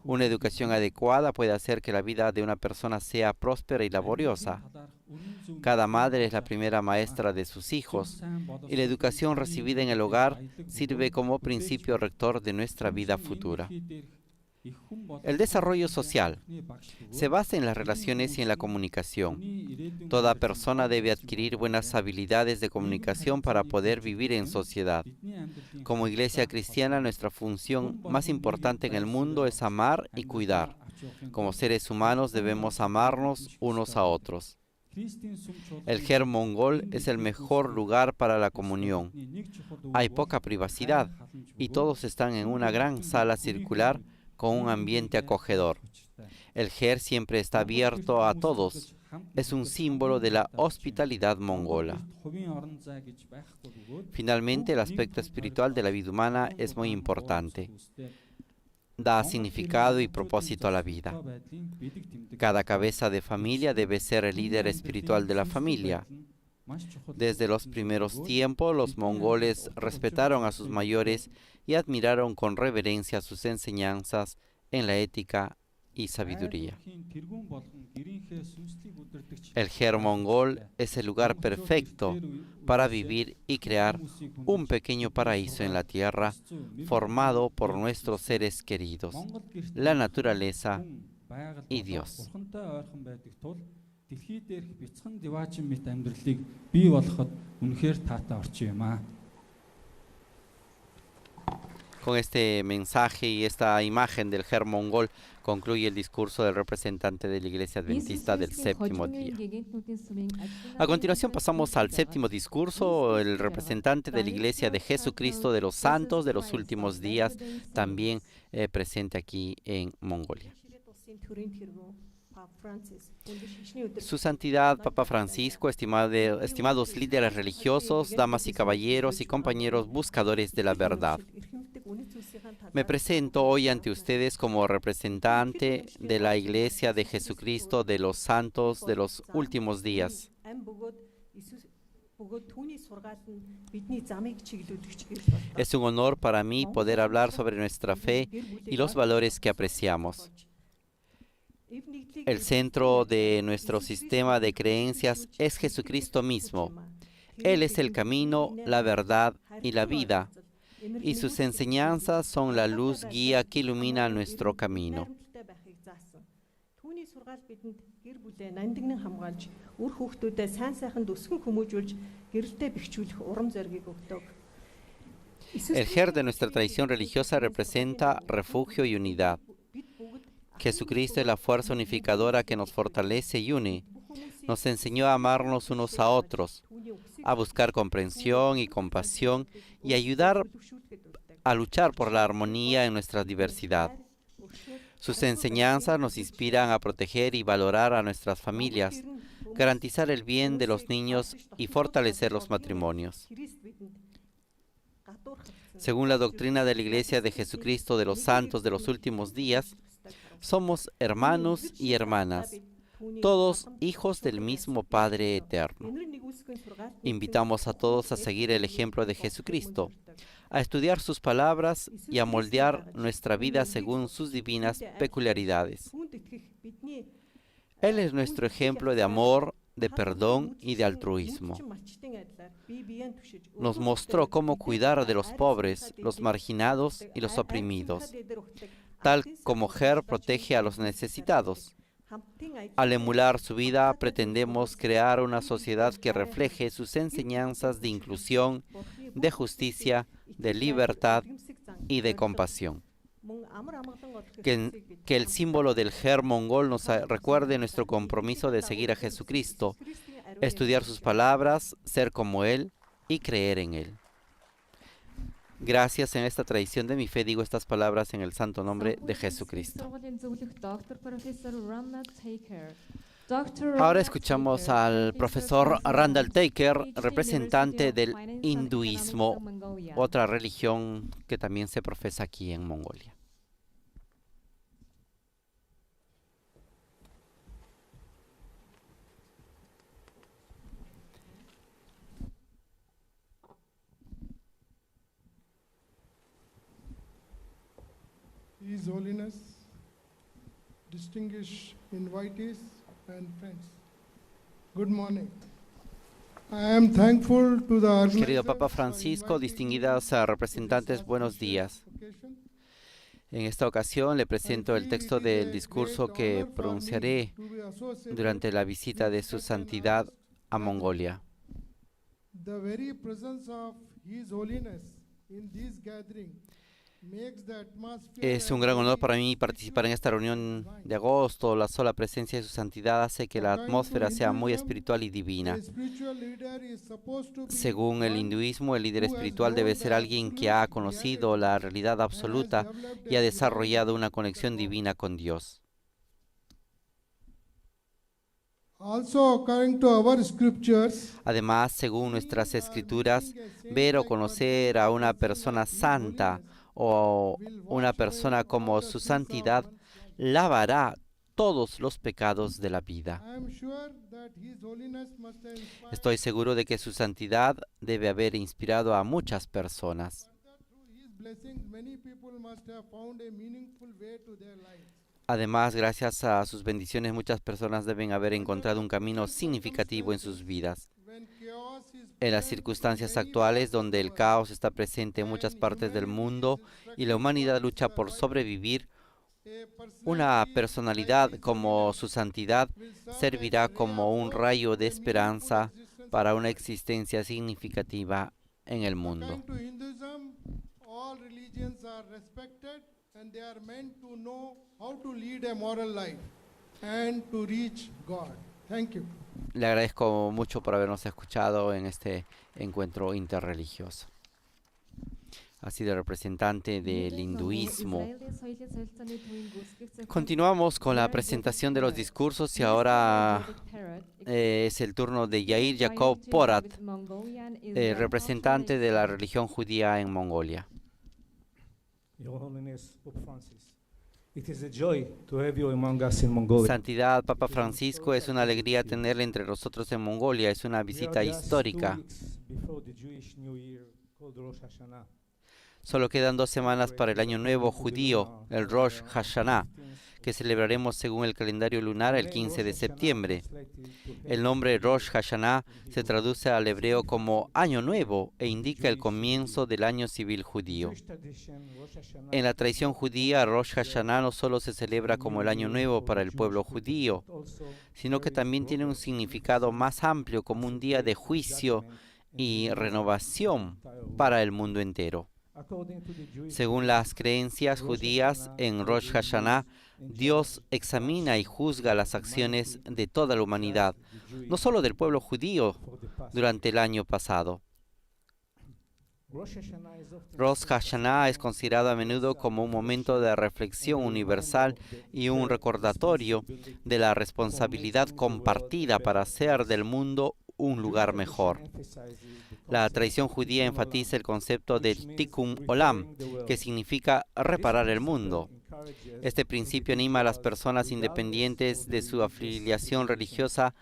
Una educación adecuada puede hacer que la vida de una persona sea próspera y laboriosa. Cada madre es la primera maestra de sus hijos, y la educación recibida en el hogar sirve como principio rector de nuestra vida futura. El desarrollo social se basa en las relaciones y en la comunicación. Toda persona debe adquirir buenas habilidades de comunicación para poder vivir en sociedad. Como iglesia cristiana, nuestra función más importante en el mundo es amar y cuidar. Como seres humanos debemos amarnos unos a otros. El Ger mongol es el mejor lugar para la comunión. Hay poca privacidad y todos están en una gran sala circular con un ambiente acogedor. El Ger siempre está abierto a todos. Es un símbolo de la hospitalidad mongola. Finalmente, el aspecto espiritual de la vida humana es muy importante. Da significado y propósito a la vida. Cada cabeza de familia debe ser el líder espiritual de la familia. Desde los primeros tiempos, los mongoles respetaron a sus mayores y admiraron con reverencia sus enseñanzas en la ética y sabiduría. Айлын тэргүүн болгон гэрийнхээ сүнслийг удирдагч El Germongol es el lugar perfecto para vivir y crear un pequeño paraíso en la tierra formado por nuestros seres queridos, Монгол гэрт la naturaleza байгаль и болоод Dios. Бурхантай ойрхон байдаг тул дэлхий дээрх бяцхан диваачин мэт амьдралыг бий болгоход үнэхээр таатай орчин юм аа. Con este mensaje y esta imagen del Germongol concluye el discurso del representante de la Iglesia Adventista del séptimo día. A continuación pasamos al séptimo discurso, el representante de la Iglesia de Jesucristo de los Santos de los últimos días, también presente aquí en Mongolia. Su Santidad Papa Francisco, estimados líderes religiosos, damas y caballeros y compañeros buscadores de la verdad. Me presento hoy ante ustedes como representante de la Iglesia de Jesucristo de los Santos de los últimos días. Es un honor para mí poder hablar sobre nuestra fe y los valores que apreciamos. El centro de nuestro sistema de creencias es Jesucristo mismo. Él es el camino, la verdad y la vida, y sus enseñanzas son la luz guía que ilumina nuestro camino. El Ger de nuestra tradición religiosa representa refugio y unidad. Jesucristo es la fuerza unificadora que nos fortalece y une. Nos enseñó a amarnos unos a otros, a buscar comprensión y compasión y ayudar a luchar por la armonía en nuestra diversidad. Sus enseñanzas nos inspiran a proteger y valorar a nuestras familias, garantizar el bien de los niños y fortalecer los matrimonios. Según la doctrina de la Iglesia de Jesucristo de los Santos de los últimos días, somos hermanos y hermanas, todos hijos del mismo Padre Eterno. Invitamos a todos a seguir el ejemplo de Jesucristo, a estudiar sus palabras y a moldear nuestra vida según sus divinas peculiaridades. Él es nuestro ejemplo de amor, de perdón y de altruismo. Nos mostró cómo cuidar de los pobres, los marginados y los oprimidos, tal como Ger protege a los necesitados. Al emular su vida, pretendemos crear una sociedad que refleje sus enseñanzas de inclusión, de justicia, de libertad y de compasión. Que el símbolo del Ger mongol nos recuerde nuestro compromiso de seguir a Jesucristo, estudiar sus palabras, ser como Él y creer en Él. Gracias, en esta tradición de mi fe digo estas palabras en el santo nombre de Jesucristo. Ahora escuchamos al profesor Randall Taker, representante del hinduismo, otra religión que también se profesa aquí en Mongolia. His Holiness, distinguished invitees and friends, good morning. I am thankful to the organizers Querido Papa for Francisco, inviting me distinguidas to representantes, this buenos días. occasion. En esta ocasión le presento el texto del discurso que pronunciaré durante la visita de su santidad a Mongolia. The very presence of His Holiness in this gathering makes the atmosphere Es un gran honor para mí participar en esta reunión de agosto. La sola presencia de su santidad hace que la atmósfera sea muy espiritual y divina. The spiritual leader is supposed to be Según el hinduismo, el líder espiritual debe ser alguien que ha conocido la realidad absoluta y ha desarrollado una conexión divina con Dios. also according to our scriptures. Además, según nuestras escrituras, ver o conocer a una persona santa o una persona como su santidad lavará todos los pecados de la vida. I am sure that His Holiness must have inspired Estoy seguro de que su santidad debe haber inspirado a muchas personas. that through His blessings many people must have found a meaningful way to their lives. Además, gracias a sus bendiciones, muchas personas deben haber encontrado un camino significativo en sus vidas. when chaos is En las present in circunstancias many actuales, parts of donde the el world, caos está presente en muchas and partes del humanity mundo is y la struggling humanidad for lucha por survival, sobrevivir, a una personality personalidad like His como Holiness su santidad will serve as servirá a ray como of un hope rayo to de a meaningful esperanza existence para on una earth. existencia significativa en el mundo. According to Hinduism, all religions are respected and they are meant to know how to lead a moral life and to reach God. Thank you. Le agradezco mucho por habernos escuchado en este encuentro interreligioso. Ha sido el representante del hinduismo. Continuamos con la presentación de los discursos y ahora es el turno de Yair Jacob Porat, representante de la religión judía en Mongolia. Your Holiness Pope Francis, it is a joy to have you among us in Mongolia. Santidad Papa Francisco, es una alegría tenerle entre nosotros en Mongolia. Es una We visita are just 2 histórica. weeks before the Jewish New Year called Rosh Hashanah. Solo quedan 2 semanas para el Año Nuevo judío, el Rosh Hashanah, que celebraremos según el calendario lunar el 15 de septiembre. El nombre Rosh Hashanah se traduce al hebreo como Año Nuevo e indica el comienzo del año civil judío. En la tradición judía, Rosh Hashanah no solo se celebra como el Año Nuevo para el pueblo judío, sino que también tiene un significado más amplio como un día de juicio y renovación para el mundo entero. Según las creencias judías, en Rosh Hashanah, Dios examina y juzga las acciones de toda la humanidad, no solo del pueblo judío, durante el año pasado. Rosh Hashanah es considerado a menudo como un momento de reflexión universal y un recordatorio de la responsabilidad compartida para hacer del mundo un lugar mejor. La tradición judía enfatiza el concepto del Tikkun Olam, que significa reparar el mundo. Este principio anima a las personas independientes de su afiliación religiosa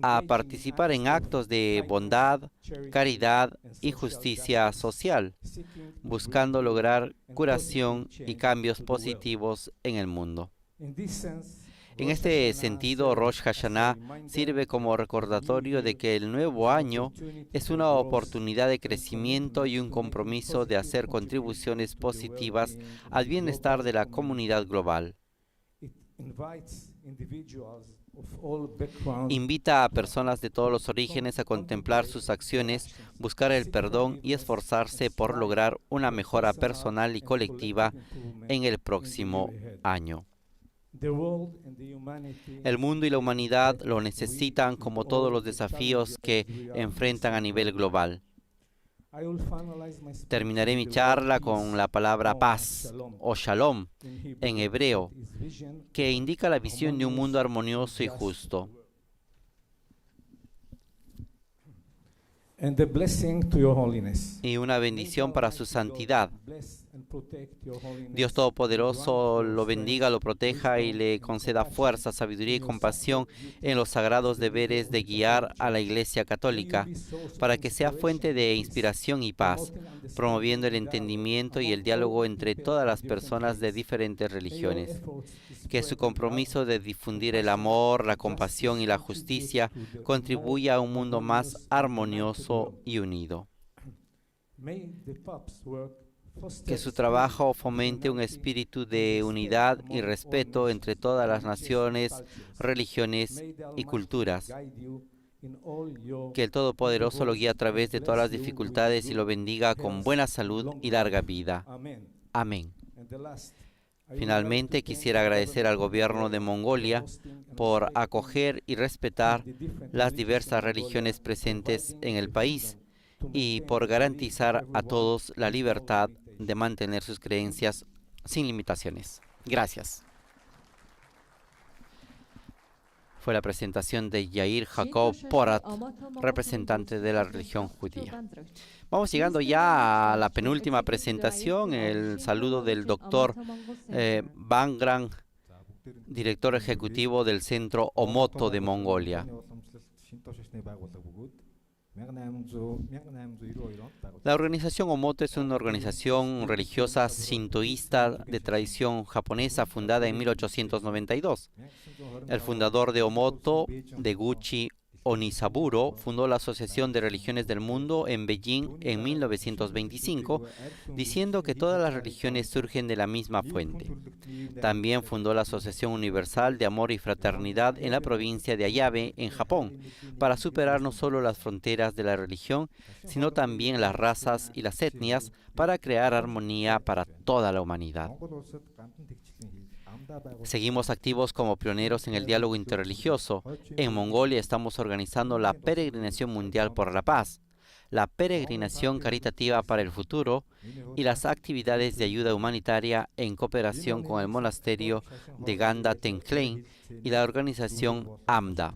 a participar en actos de bondad, caridad y justicia social, buscando lograr curación y cambios positivos en el mundo. En este sentido, Rosh Hashanah sirve como recordatorio de que el nuevo año es una oportunidad de crecimiento y un compromiso de hacer contribuciones positivas al bienestar de la comunidad global. Invita a personas de todos los orígenes a contemplar sus acciones, buscar el perdón y esforzarse por lograr una mejora personal y colectiva en el próximo año. El mundo y la humanidad lo necesitan como todos los desafíos que enfrentan a nivel global. Terminaré mi charla con la palabra paz o shalom en hebreo, que indica la visión de un mundo armonioso y justo. Y una bendición para su santidad. Dios Todopoderoso lo bendiga, lo proteja y le conceda fuerza, sabiduría y compasión en los sagrados deberes de guiar a la Iglesia Católica para que sea fuente de inspiración y paz, promoviendo el entendimiento y el diálogo entre todas las personas de diferentes religiones. Que su compromiso de difundir el amor, la compasión y la justicia contribuya a un mundo más armonioso y unido. Que su trabajo fomente un espíritu de unidad y respeto entre todas las naciones, religiones y culturas. Que el Todopoderoso lo guíe a través de todas las dificultades y lo bendiga con buena salud y larga vida. Amén. Finalmente, quisiera agradecer al gobierno de Mongolia por acoger y respetar las diversas religiones presentes en el país y por garantizar a todos la libertad de mantener sus creencias sin limitaciones. Gracias. Fue la presentación de Yair Jacob Porat, representante de la religión judía. Vamos llegando ya a la penúltima presentación, el saludo del doctor Bangran, director ejecutivo del Centro Omoto de Mongolia. La organización Omoto es una organización religiosa sintoísta de tradición japonesa fundada en 1892. El fundador de Omoto, Deguchi Onisaburo, fundó la Asociación de Religiones del Mundo en Beijing en 1925, diciendo que todas las religiones surgen de la misma fuente. También fundó la Asociación Universal de Amor y Fraternidad en la provincia de Ayabe, en Japón, para superar no solo las fronteras de la religión, sino también las razas y las etnias, para crear armonía para toda la humanidad. Seguimos activos como pioneros en el diálogo interreligioso. En Mongolia estamos organizando la Peregrinación Mundial por la Paz, la Peregrinación Caritativa para el Futuro y las actividades de ayuda humanitaria en cooperación con el monasterio de Ganda Tengklein y la organización AMDA.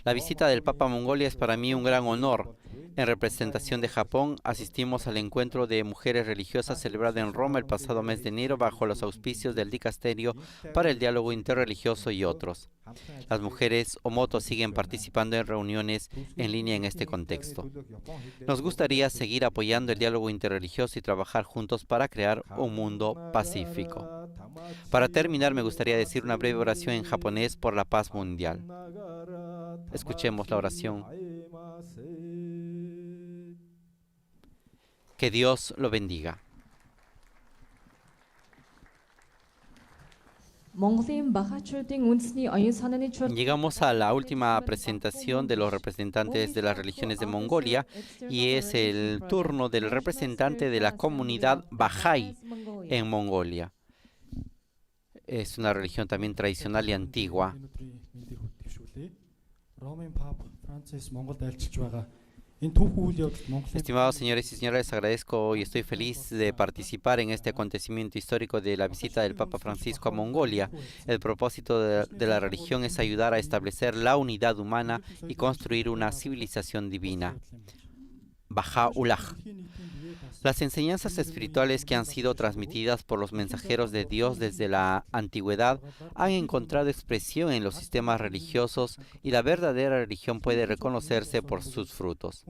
La visita del Papa a Mongolia es para mí un gran honor. En representación de Japón, asistimos al encuentro de mujeres religiosas celebrado en Roma el pasado mes de enero bajo los auspicios del Dicasterio para el Diálogo Interreligioso y otros. Las mujeres Omoto siguen participando en reuniones en línea en este contexto. Nos gustaría seguir apoyando el diálogo interreligioso y trabajar juntos para crear un mundo pacífico. Para terminar, me gustaría decir una breve oración en japonés por la paz mundial. Escuchemos la oración. Que Dios lo bendiga. Llegamos a la última presentación de los representantes de las religiones de Mongolia y es el turno del representante de la comunidad Bahá'í en Mongolia. Es una religión también tradicional y antigua. Estimados señores y señoras, les agradezco y estoy feliz de participar en este acontecimiento histórico de la visita del Papa Francisco a Mongolia. El propósito de la religión es ayudar a establecer la unidad humana y construir una civilización divina. Baha'u'lláh. Las enseñanzas espirituales que han sido transmitidas por los mensajeros de Dios desde la antigüedad han encontrado expresión en los sistemas religiosos y la verdadera religión puede reconocerse por sus frutos.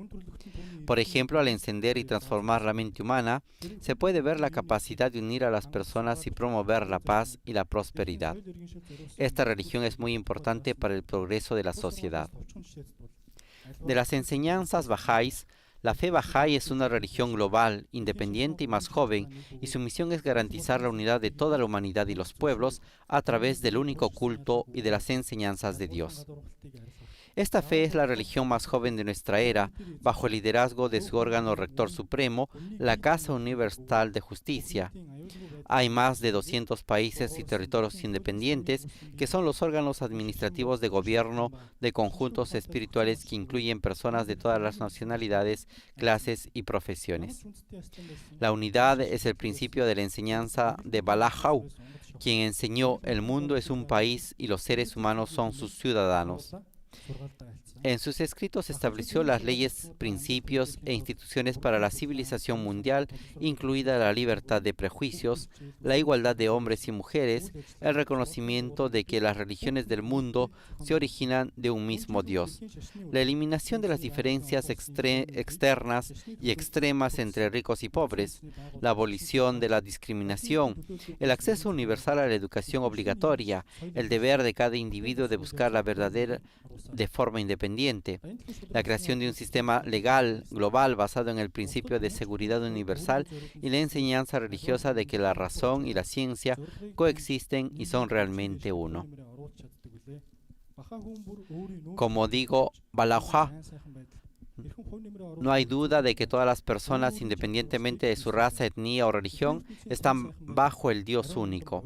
Por ejemplo, al encender y transformar la mente humana, se puede ver la capacidad de unir a las personas y promover la paz y la prosperidad. Esta religión es muy importante para el progreso de la sociedad. De las enseñanzas bahá'ís, la fe Bahá'í es una religión global, independiente y más joven, y su misión es garantizar la unidad de toda la humanidad y los pueblos a través del único culto y de las enseñanzas de Dios. Esta fe es la religión más joven de nuestra era, bajo el liderazgo de su órgano rector supremo, la Casa Universal de Justicia. Hay más de 200 países y territorios independientes, que son los órganos administrativos de gobierno de conjuntos espirituales que incluyen personas de todas las nacionalidades, clases y profesiones. La unidad es el principio de la enseñanza de Balajau, quien enseñó: el mundo es un país y los seres humanos son sus ciudadanos. En sus escritos estableció las leyes, principios e instituciones para la civilización mundial, incluida la libertad de prejuicios, la igualdad de hombres y mujeres, el reconocimiento de que las religiones del mundo se originan de un mismo Dios, la eliminación de las diferencias externas y extremas entre ricos y pobres, la abolición de la discriminación, el acceso universal a la educación obligatoria, el deber de cada individuo de buscar la verdad de forma independiente, la creación de un sistema legal global basado en el principio de seguridad universal y la enseñanza religiosa de que la razón y la ciencia coexisten y son realmente uno. Como digo, Balajau, no hay duda de que todas las personas, independientemente de su raza, etnia o religión, están bajo el Dios único.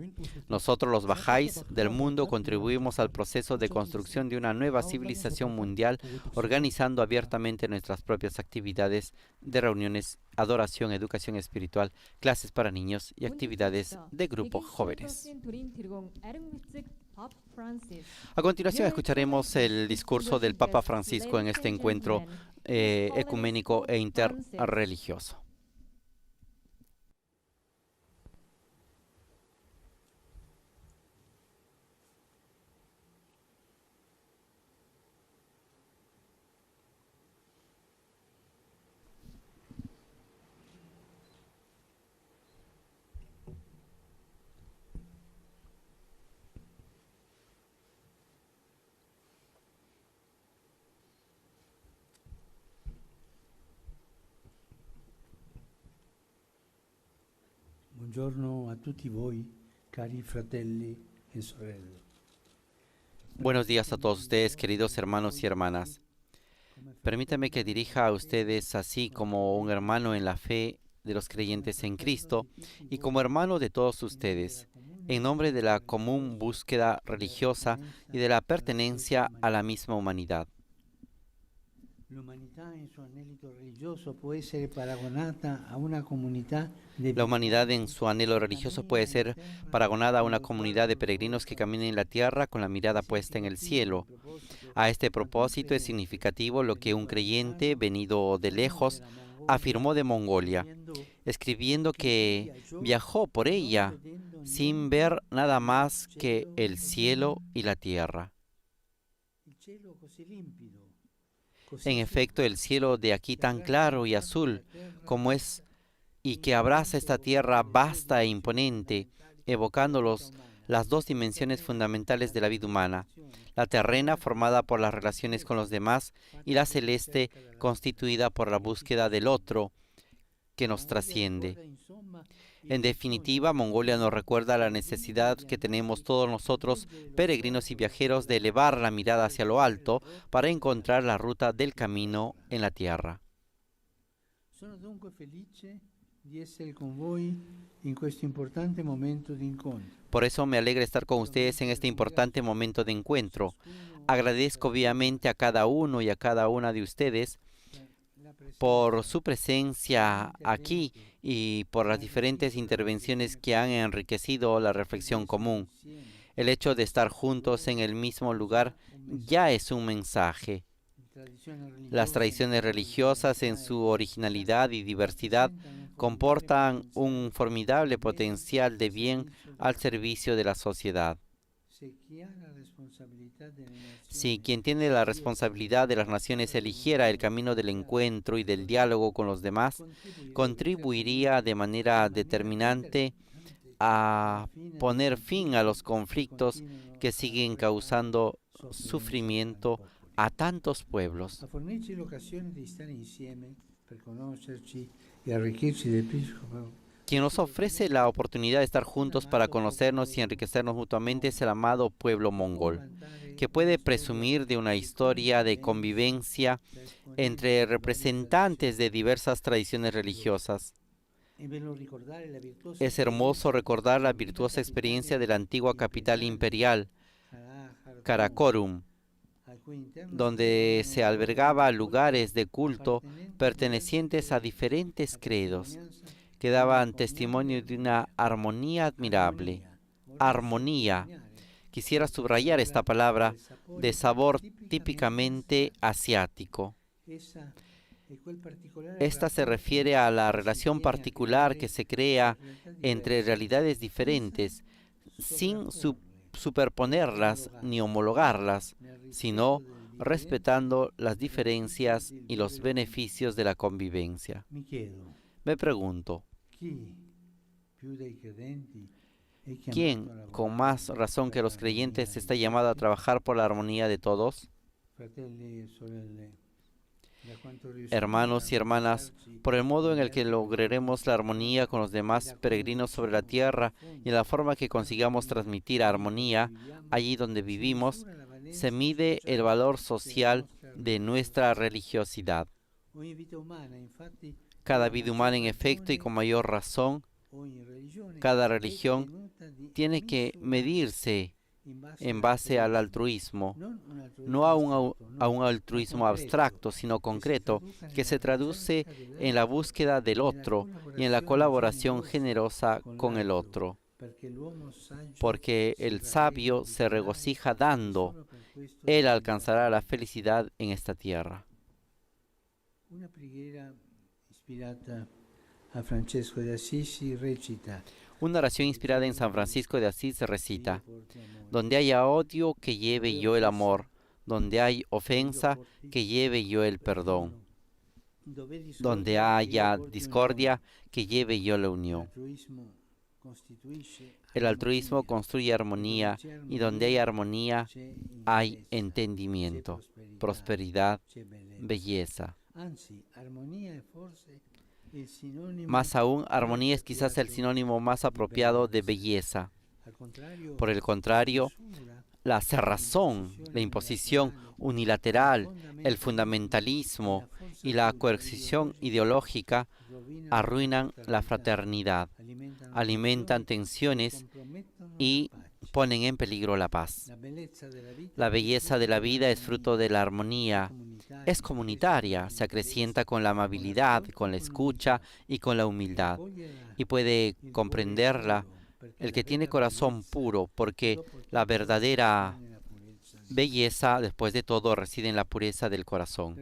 Nosotros, los Bahá'ís del mundo, contribuimos al proceso de construcción de una nueva civilización mundial, organizando abiertamente nuestras propias actividades de reuniones, adoración, educación espiritual, clases para niños y actividades de grupos jóvenes. A continuación escucharemos el discurso del Papa Francisco en este encuentro ecuménico e interreligioso. Buongiorno a tutti voi, cari fratelli e sorelle. Buenos días a todos ustedes, queridos hermanos y hermanas. Permítame que dirija a ustedes así como un hermano en la fe de los creyentes en Cristo y como hermano de todos ustedes, en nombre de la común búsqueda religiosa y de la pertenencia a la misma humanidad. La humanidad en su anhelo religioso puede ser paragonada a una comunidad de peregrinos que caminan en la tierra con la mirada puesta en el cielo. A este propósito es significativo lo que un creyente venido de lejos afirmó de Mongolia, escribiendo que viajó por ella sin ver nada más que el cielo y la tierra. En efecto, el cielo de aquí tan claro y azul como es y que abraza esta tierra vasta e imponente, evocando las dos dimensiones fundamentales de la vida humana, la terrena formada por las relaciones con los demás y la celeste constituida por la búsqueda del otro que nos trasciende. En definitiva, Mongolia nos recuerda la necesidad que tenemos todos nosotros, peregrinos y viajeros, de elevar la mirada hacia lo alto para encontrar la ruta del camino en la tierra. Sono dunque felice di essere con voi in questo importante momento di incontro. Por eso me alegra estar con ustedes en este importante momento de encuentro. Agradezco vivamente a cada uno y a cada una de ustedes por su presencia aquí y por las diferentes intervenciones que han enriquecido la reflexión común. El hecho de estar juntos en el mismo lugar ya es un mensaje. Las tradiciones religiosas en su originalidad y diversidad comportan un formidable potencial de bien al servicio de la sociedad. Si quien tiene la responsabilidad de las naciones eligiera el camino del encuentro y del diálogo con los demás, contribuiría de manera determinante a poner fin a los conflictos que siguen causando sufrimiento a tantos pueblos. Quien nos ofrece la oportunidad de estar juntos para conocernos y enriquecernos mutuamente es el amado pueblo mongol, que puede presumir de una historia de convivencia entre representantes de diversas tradiciones religiosas. Es hermoso recordar la virtuosa experiencia de la antigua capital imperial, Karakorum, donde se albergaba lugares de culto pertenecientes a diferentes credos, que daban testimonio de una armonía admirable. Armonía. Quisiera subrayar esta palabra de sabor típicamente asiático. Esta se refiere a la relación particular que se crea entre realidades diferentes, sin superponerlas ni homologarlas, sino respetando las diferencias y los beneficios de la convivencia. Me pregunto, ¿quién, con más razón que los creyentes, está llamado a trabajar por la armonía de todos? Hermanos y hermanas, por el modo en el que lograremos la armonía con los demás peregrinos sobre la tierra y en la forma que consigamos transmitir armonía allí donde vivimos, se mide el valor social de nuestra religiosidad. Cada vida humana, en efecto, y con mayor razón, cada religión tiene que medirse en base al altruismo, no a un altruismo abstracto, sino concreto, que se traduce en la búsqueda del otro y en la colaboración generosa con el otro. Porque el sabio se regocija dando, él alcanzará la felicidad en esta tierra. Una preghiera ispirata a Francesco de Assisi recita: una oración inspirada en San Francisco de Asís se recita: donde haya odio, que lleve yo el amor; donde hay ofensa, que lleve yo el perdón; donde haya discordia, que lleve yo la unión. El altruismo construye armonía, y donde hay armonía, hay entendimiento, prosperidad, belleza. Más aún, armonía es quizás el sinónimo más apropiado de belleza. Por el contrario, la cerrazón, la imposición unilateral, el fundamentalismo y la coerción ideológica arruinan la fraternidad, alimentan tensiones y ponen en peligro la paz. La belleza de la vida es fruto de la armonía, es comunitaria, se acrecienta con la amabilidad, con la escucha y con la humildad, y puede comprenderla el que tiene corazón puro, porque la verdadera belleza, después de todo, reside en la pureza del corazón.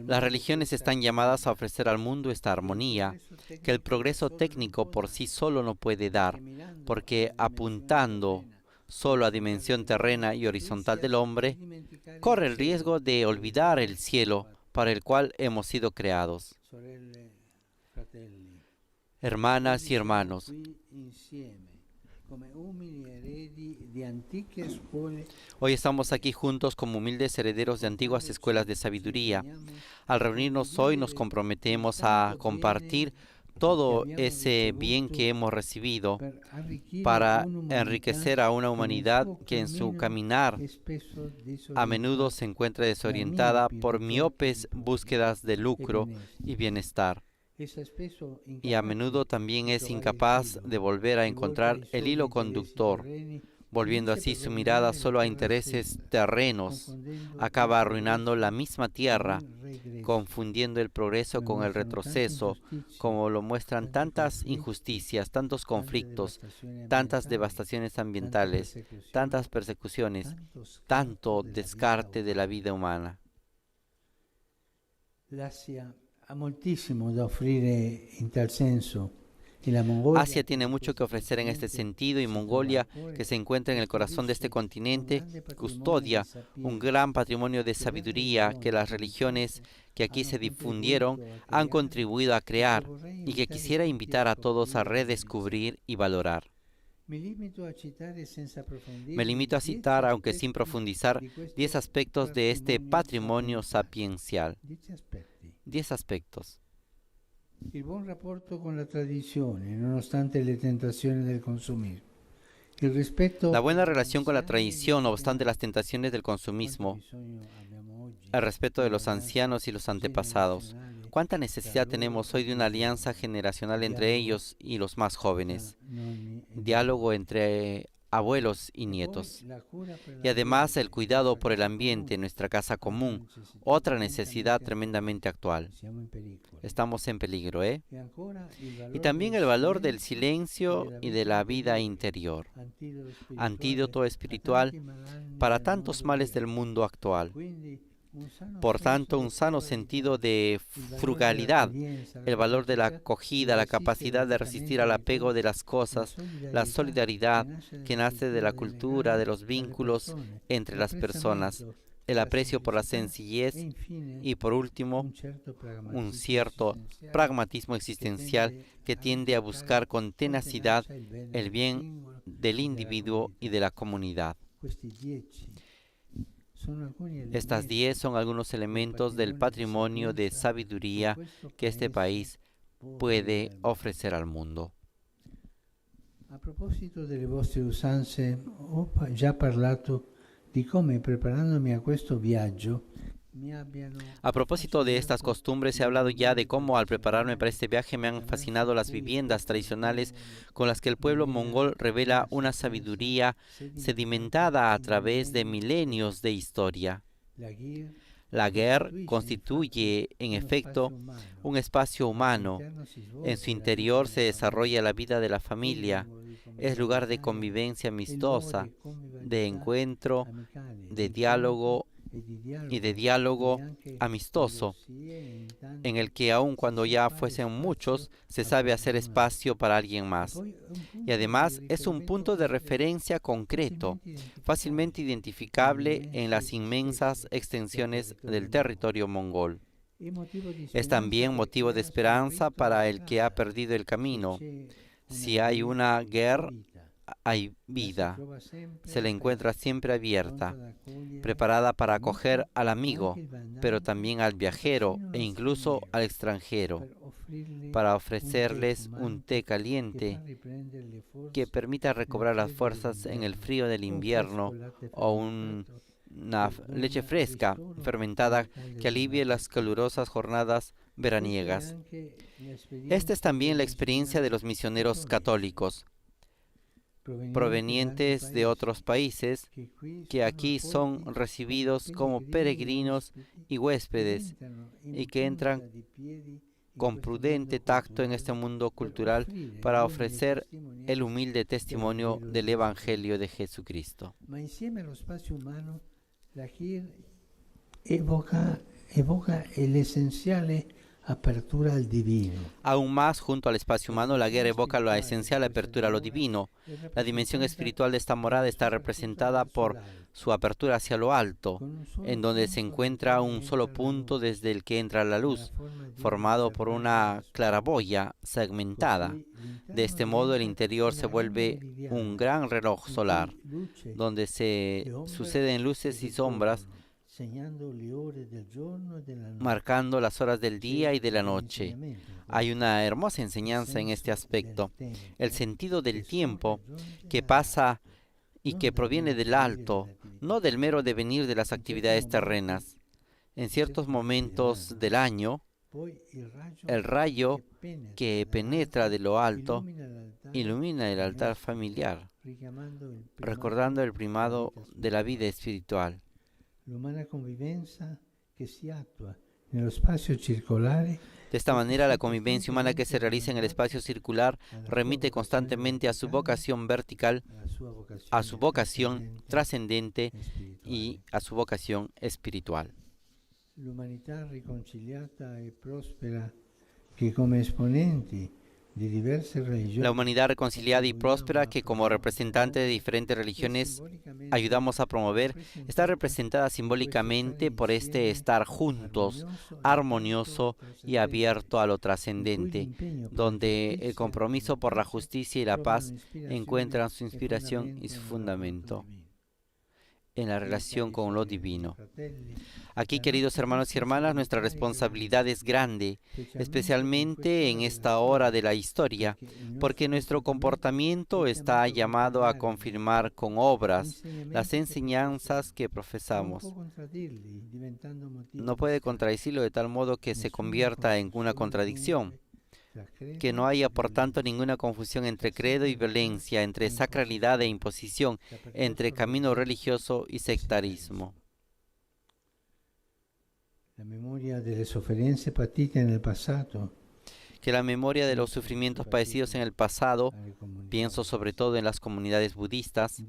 Las religiones están llamadas a ofrecer al mundo esta armonía que el progreso técnico por sí solo no puede dar, porque apuntando solo a dimensión terrena y horizontal del hombre, corre el riesgo de olvidar el cielo para el cual hemos sido creados. Hermanas y hermanos, hoy estamos aquí juntos como humildes herederos de antiguas escuelas de sabiduría. Al reunirnos hoy nos comprometemos a compartir todo ese bien que hemos recibido para enriquecer a una humanidad que en su caminar a menudo se encuentra desorientada por miopes búsquedas de lucro y bienestar. Y a menudo también es incapaz de volver a encontrar el hilo conductor, volviendo así su mirada solo a intereses terrenos, acaba arruinando la misma tierra, confundiendo el progreso con el retroceso, como lo muestran tantas injusticias, tantos conflictos, tantas devastaciones ambientales, tantas persecuciones, tanto descarte de la vida humana. Asia tiene mucho que ofrecer en este sentido y Mongolia, que se encuentra en el corazón de este continente, custodia un gran patrimonio de sabiduría que las religiones que aquí se difundieron han contribuido a crear y que quisiera invitar a todos a redescubrir y valorar. Me limito a citar, aunque sin profundizar, 10 aspectos de este patrimonio sapiencial. 10 aspectos. Il buon rapporto con la tradizione, nonostante le tentazioni del consumir. La buena relación con la tradición, no obstante las tentaciones del consumismo. El respeto de los ancianos y los antepasados. ¿Cuánta necesidad tenemos hoy de una alianza generacional entre ellos y los más jóvenes? Diálogo entre abuelos y nietos. Y además el cuidado por el ambiente, nuestra casa común, otra necesidad tremendamente actual. Estamos en peligro, ¿eh? Y también el valor del silencio y de la vida interior. Antídoto espiritual para tantos males del mundo actual. Por tanto, un sano sentido de frugalidad, el valor de la acogida, la capacidad de resistir al apego de las cosas, la solidaridad que nace de la cultura, de los vínculos entre las personas, el aprecio por la sencillez y, por último, un cierto pragmatismo existencial que tiende a buscar con tenacidad el bien del individuo y de la comunidad. Estas 10 son algunos elementos del patrimonio de sabiduría que este país puede ofrecer al mundo. A proposito delle vostre usanze, ho già parlato di come preparandomi a questo viaggio A propósito de estas costumbres, he hablado ya de cómo al prepararme para este viaje me han fascinado las viviendas tradicionales con las que el pueblo mongol revela una sabiduría sedimentada a través de milenios de historia. La guerra constituye, en efecto, un espacio humano. En su interior se desarrolla la vida de la familia. Es lugar de convivencia amistosa, de encuentro, de diálogo amistoso, en el que aun cuando ya fuesen muchos, se sabe hacer espacio para alguien más. Y además es un punto de referencia concreto, fácilmente identificable en las inmensas extensiones del territorio mongol. Es también motivo de esperanza para el que ha perdido el camino. Si hay una guerra, hay vida. Se le encuentra siempre abierta, preparada para acoger al amigo, pero también al viajero e incluso al extranjero, para ofrecerles un té caliente que permita recobrar las fuerzas en el frío del invierno o una leche fresca, fermentada, que alivie las calurosas jornadas veraniegas. Esta es también la experiencia de los misioneros católicos provenientes de otros países que aquí son recibidos como peregrinos y huéspedes y que entran con prudente tacto en este mundo cultural para ofrecer el humilde testimonio del Evangelio de Jesucristo. Ma insieme allo spazio umano, la GIR evoca l'essenziale apertura al divino. Aún más, junto al espacio humano, la guerra evoca la esencial apertura a lo divino. La dimensión espiritual de esta morada está representada por su apertura hacia lo alto, en donde se encuentra un solo punto desde el que entra la luz, formado por una claraboya segmentada. De este modo, el interior se vuelve un gran reloj solar, donde se suceden luces y sombras, marcando las horas del día y de la noche. Hay una hermosa enseñanza en este aspecto. El sentido del tiempo que pasa y que proviene del alto, no del mero devenir de las actividades terrenas. En ciertos momentos del año, el rayo que penetra de lo alto ilumina el altar familiar, recordando el primado de la vida espiritual. L'umana convivenza che si attua nello spazio circolare. De esta manera, la convivencia humana que se realiza en el espacio circular remite constantemente a su vocación vertical, a su vocación trascendente y a su vocación espiritual. L'umanità riconciliata e prospera che come esponenti di diverse religioni. La humanidad reconciliada y próspera que como representante de diferentes religiones ayudamos a promover está representada simbólicamente por este estar juntos, armonioso y abierto a lo trascendente, donde el compromiso por la justicia y la paz encuentran su inspiración y su fundamento en la relación con lo divino. Aquí, queridos hermanos y hermanas, nuestra responsabilidad es grande, especialmente en esta hora de la historia, porque nuestro comportamiento está llamado a confirmar con obras las enseñanzas que profesamos. No puede contradecirlo de tal modo que se convierta en una contradicción. Que no haya, por tanto, ninguna confusión entre credo y violencia, entre sacralidad e imposición, entre camino religioso y sectarismo. La memoria delle sofferenze patite nel passato. Que la memoria de los sufrimientos padecidos en el pasado, pienso sobre todo en las comunidades budistas,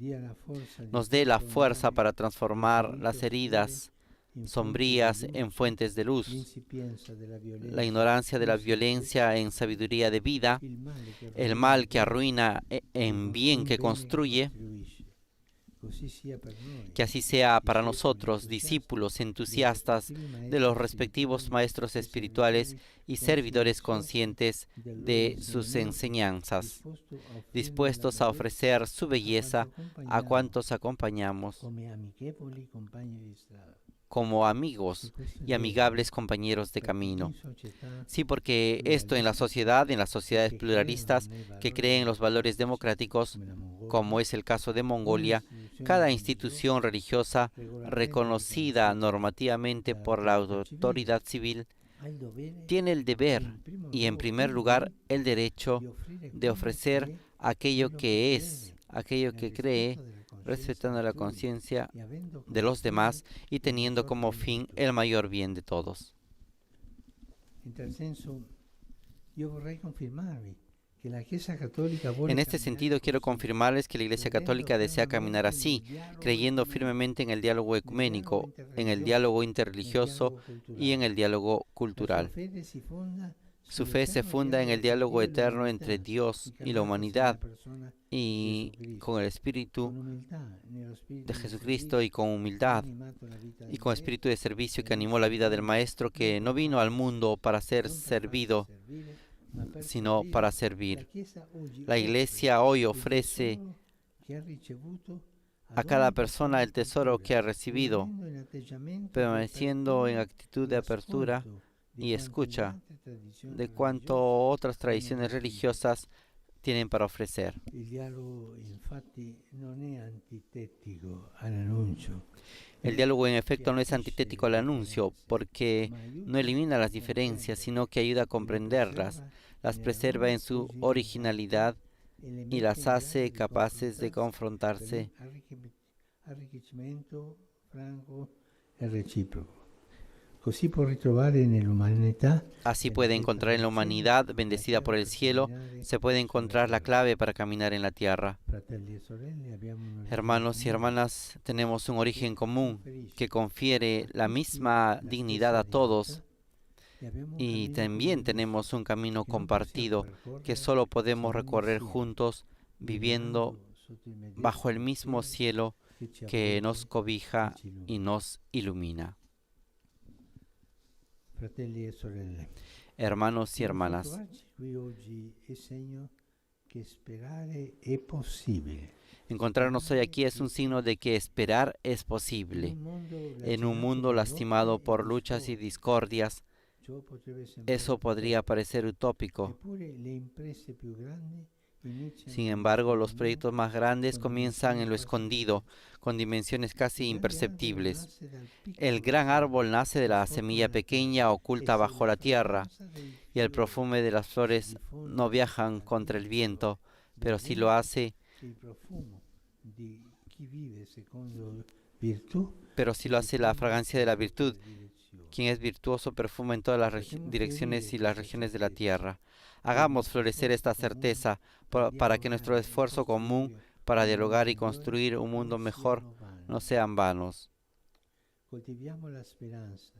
nos dé la fuerza para transformar las heridas sombrías en fuentes de luz, la ignorancia de la violencia en sabiduría de vida, el mal que arruina en bien que construye. Que así sea para nosotros, discípulos entusiastas de los respectivos maestros espirituales y servidores conscientes de sus enseñanzas, dispuestos a ofrecer su belleza a cuantos acompañamos como amigos y amigables compañeros de camino. Sí, porque esto en las sociedades pluralistas que creen los valores democráticos, como es el caso de Mongolia, cada institución religiosa reconocida normativamente por la autoridad civil tiene el deber y en primer lugar el derecho de ofrecer aquello que es, aquello que cree, respetando la conciencia de los demás y teniendo como fin el mayor bien de todos. En este sentido, quiero confirmarles que la Iglesia Católica desea caminar así, creyendo firmemente en el diálogo ecuménico, en el diálogo interreligioso y en el diálogo cultural. Su fe se funda en el diálogo eterno entre Dios y la humanidad y con el Espíritu de Jesucristo y con humildad y con espíritu de servicio que animó la vida del Maestro, que no vino al mundo para ser servido, sino para servir. La Iglesia hoy ofrece a cada persona el tesoro que ha recibido, permaneciendo en actitud de apertura y escucha de cuanto otras tradiciones religiosas tienen para ofrecer. Il dialogo infatti non è antitetico all'annuncio. El diálogo en efecto no es antitético al anuncio, porque no elimina las diferencias, sino que ayuda a comprenderlas, las preserva en su originalidad y las hace capaces de confrontarse. Arricchimento franco e reciproco. Così può ritrovare nell'umanità. Así puede encontrar en la humanidad, bendecida por el cielo, se puede encontrar la clave para caminar en la tierra. Hermanos y hermanas, tenemos un origen común que confiere la misma dignidad a todos y también tenemos un camino compartido que solo podemos recorrer juntos, viviendo bajo el mismo cielo que nos cobija y nos ilumina. Fratelli e sorelle, Hermanos y hermanas, trovarci qui oggi è segno che sperare è possibile. encontrarnos hoy aquí es un signo de que esperar es posible. En un mundo lastimado por luchas y discordias, eso podría parecer utópico. Eppure le imprese più grandi iniziano Sin embargo, los proyectos más grandes comienzan en lo escondido, con dimensiones casi imperceptibles. El gran árbol nace de la semilla pequeña oculta bajo la tierra, y el perfume de las flores no viajan contra el viento, pero sí lo hace, il profumo di chi vive secondo virtù. pero sí lo hace la fragancia de la virtud. Quien es virtuoso perfuma en todas las direcciones y las regiones de la tierra. Hagamos florecer esta certeza para que nuestro esfuerzo común para dialogar y construir un mundo mejor no sean vanos. Coltiviamo la speranza,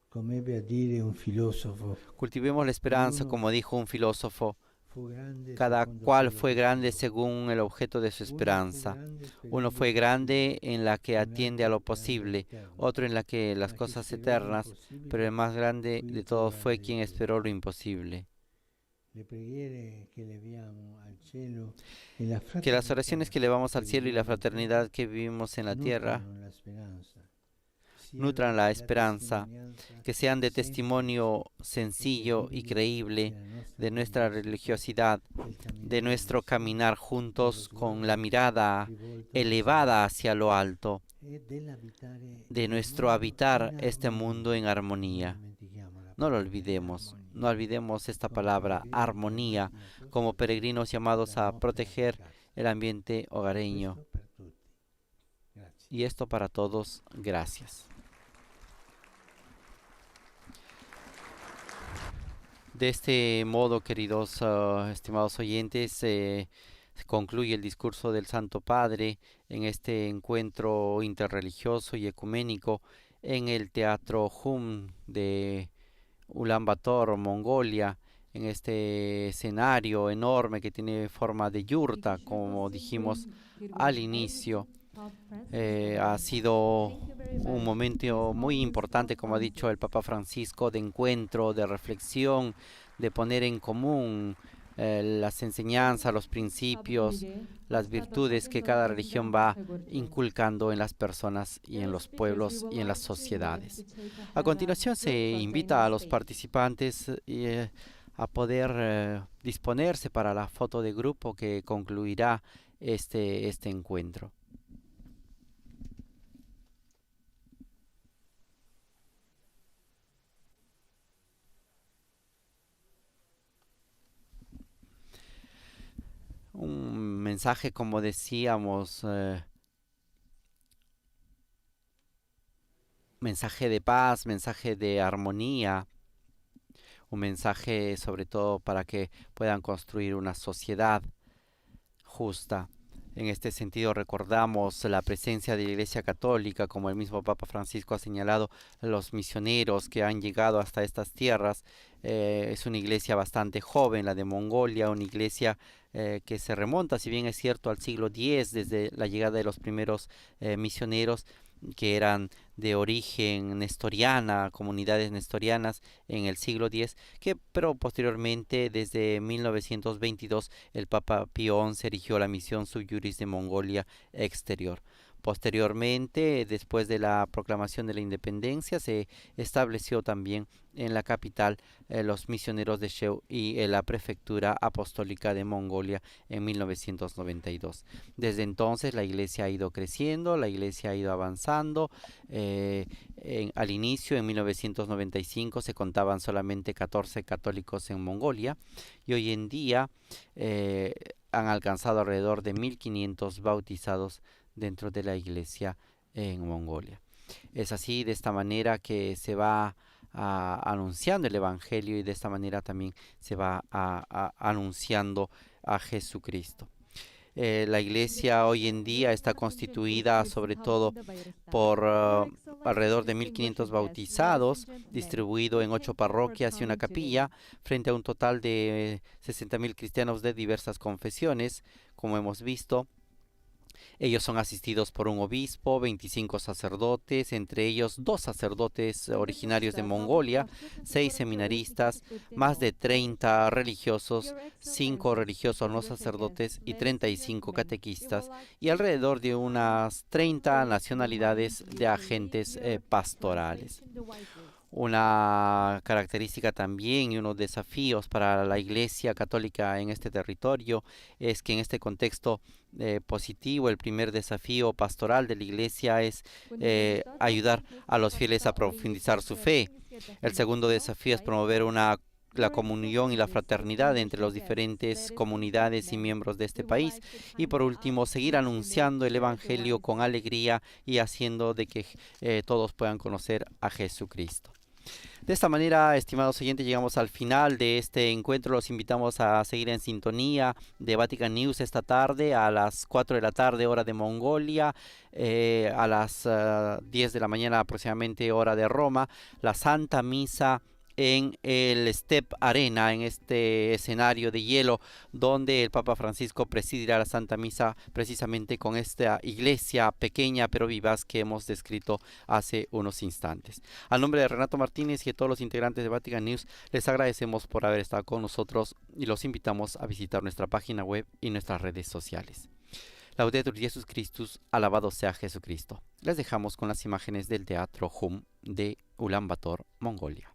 come ebbe a dire un filosofo. Cultivemos la esperanza, como dijo un filósofo. Fu grande Cada secondo cual quello fue che grande fu. según el objeto de su Uno fu esperanza. grande Uno fue grande en la que atiende a lo posible, otro en la que las cosas eternas, pero el más grande de todos fue quien esperó lo imposible. Le preghiere che leviamo al cielo e la Que las oraciones que elevamos al che cielo y la viviamo fraternidad que vivimos en la tierra nutrano la speranza, nutran la esperanza, testimonianza que sean de testimonio sencillo y creíble de nuestra religiosidad, del cammino de nuestro caminar juntos con la mirada elevada hacia lo alto, e dell'abitare de il nuestro mondo habitar in este armonia. mundo en armonía. Dimentichiamo la No lo parola olvidemos, armonia. no olvidemos esta palabra, armonía, como peregrinos llamados a proteger el ambiente hogareño. Questo per tutti. Grazie. Y esto para todos, gracias. De este modo, queridos estimados oyentes, se concluye el discurso del Santo Padre en este encuentro interreligioso y ecuménico en el Teatro Hum de Ulaanbaatar, Mongolia, en este escenario enorme que tiene forma de yurta, como dijimos al inicio. Ha sido un momento muy importante, como ha dicho el Papa Francisco, de encuentro, de reflexión, de poner en común las enseñanzas, los principios, las virtudes que cada religión va inculcando en las personas y en los pueblos y en las sociedades. A continuación se invita a los participantes a poder disponerse para la foto de grupo que concluirá este encuentro. Un mensaje, como decíamos, mensaje de paz, mensaje de armonía, un mensaje sobre todo para que puedan construir una sociedad justa. En este sentido recordamos la presencia de la Iglesia Católica, como el mismo Papa Francisco ha señalado, los misioneros que han llegado hasta estas tierras. Es una iglesia bastante joven, la de Mongolia, una iglesia que se remonta, si bien es cierto, al siglo X, desde la llegada de los primeros misioneros, que eran de origen nestoriana, comunidades nestorianas en el siglo X, pero posteriormente, desde 1922, el Papa Pío XI erigió la misión Sub Juris de Mongolia Exterior. Posteriormente, después de la proclamación de la independencia, se estableció también en la capital los misioneros de Sheu y la prefectura apostólica de Mongolia en 1992. Desde entonces la iglesia ha ido creciendo, la iglesia ha ido avanzando. Al inicio, en 1995, se contaban solamente 14 católicos en Mongolia y hoy en día han alcanzado alrededor de 1.500 bautizados dentro de la iglesia en Mongolia. Es así, de esta manera, que se va anunciando el evangelio, y de esta manera también se va anunciando a Jesucristo. La iglesia hoy en día está constituida sobre todo por alrededor de 1.500 bautizados, distribuido en 8 parroquias y una capilla, frente a un total de 60.000 cristianos de diversas confesiones, como hemos visto. Ellos son asistidos por un obispo, 25 sacerdotes, entre ellos 2 sacerdotes originarios de Mongolia, 6 seminaristas, más de 30 religiosos, 5 religiosos no sacerdotes y 35 catequistas, y alrededor de unas 30 nacionalidades de agentes pastorales. Una característica también y unos desafíos para la Iglesia Católica en este territorio es que en este contexto positivo, el primer desafío pastoral de la Iglesia es ayudar a los fieles a profundizar su fe. El segundo desafío es promover la comunión y la fraternidad entre las diferentes comunidades y miembros de este país. Y por último, seguir anunciando el Evangelio con alegría y haciendo de que todos puedan conocer a Jesucristo. De esta manera, estimados oyentes, llegamos al final de este encuentro. Los invitamos a seguir en sintonía de Vatican News esta tarde a las 4 de la tarde, hora de Mongolia, a las 10 de la mañana aproximadamente, hora de Roma, la Santa Misa en el Step Arena, en este escenario de hielo, donde el Papa Francisco presidirá la Santa Misa precisamente con esta iglesia pequeña pero vivaz que hemos descrito hace unos instantes. Al nombre de Renato Martínez y de todos los integrantes de Vatican News, les agradecemos por haber estado con nosotros y los invitamos a visitar nuestra página web y nuestras redes sociales. Laudetur Jesus Christus, alabado sea Jesucristo. Les dejamos con las imágenes del Teatro Hum de Ulaanbaatar, Mongolia.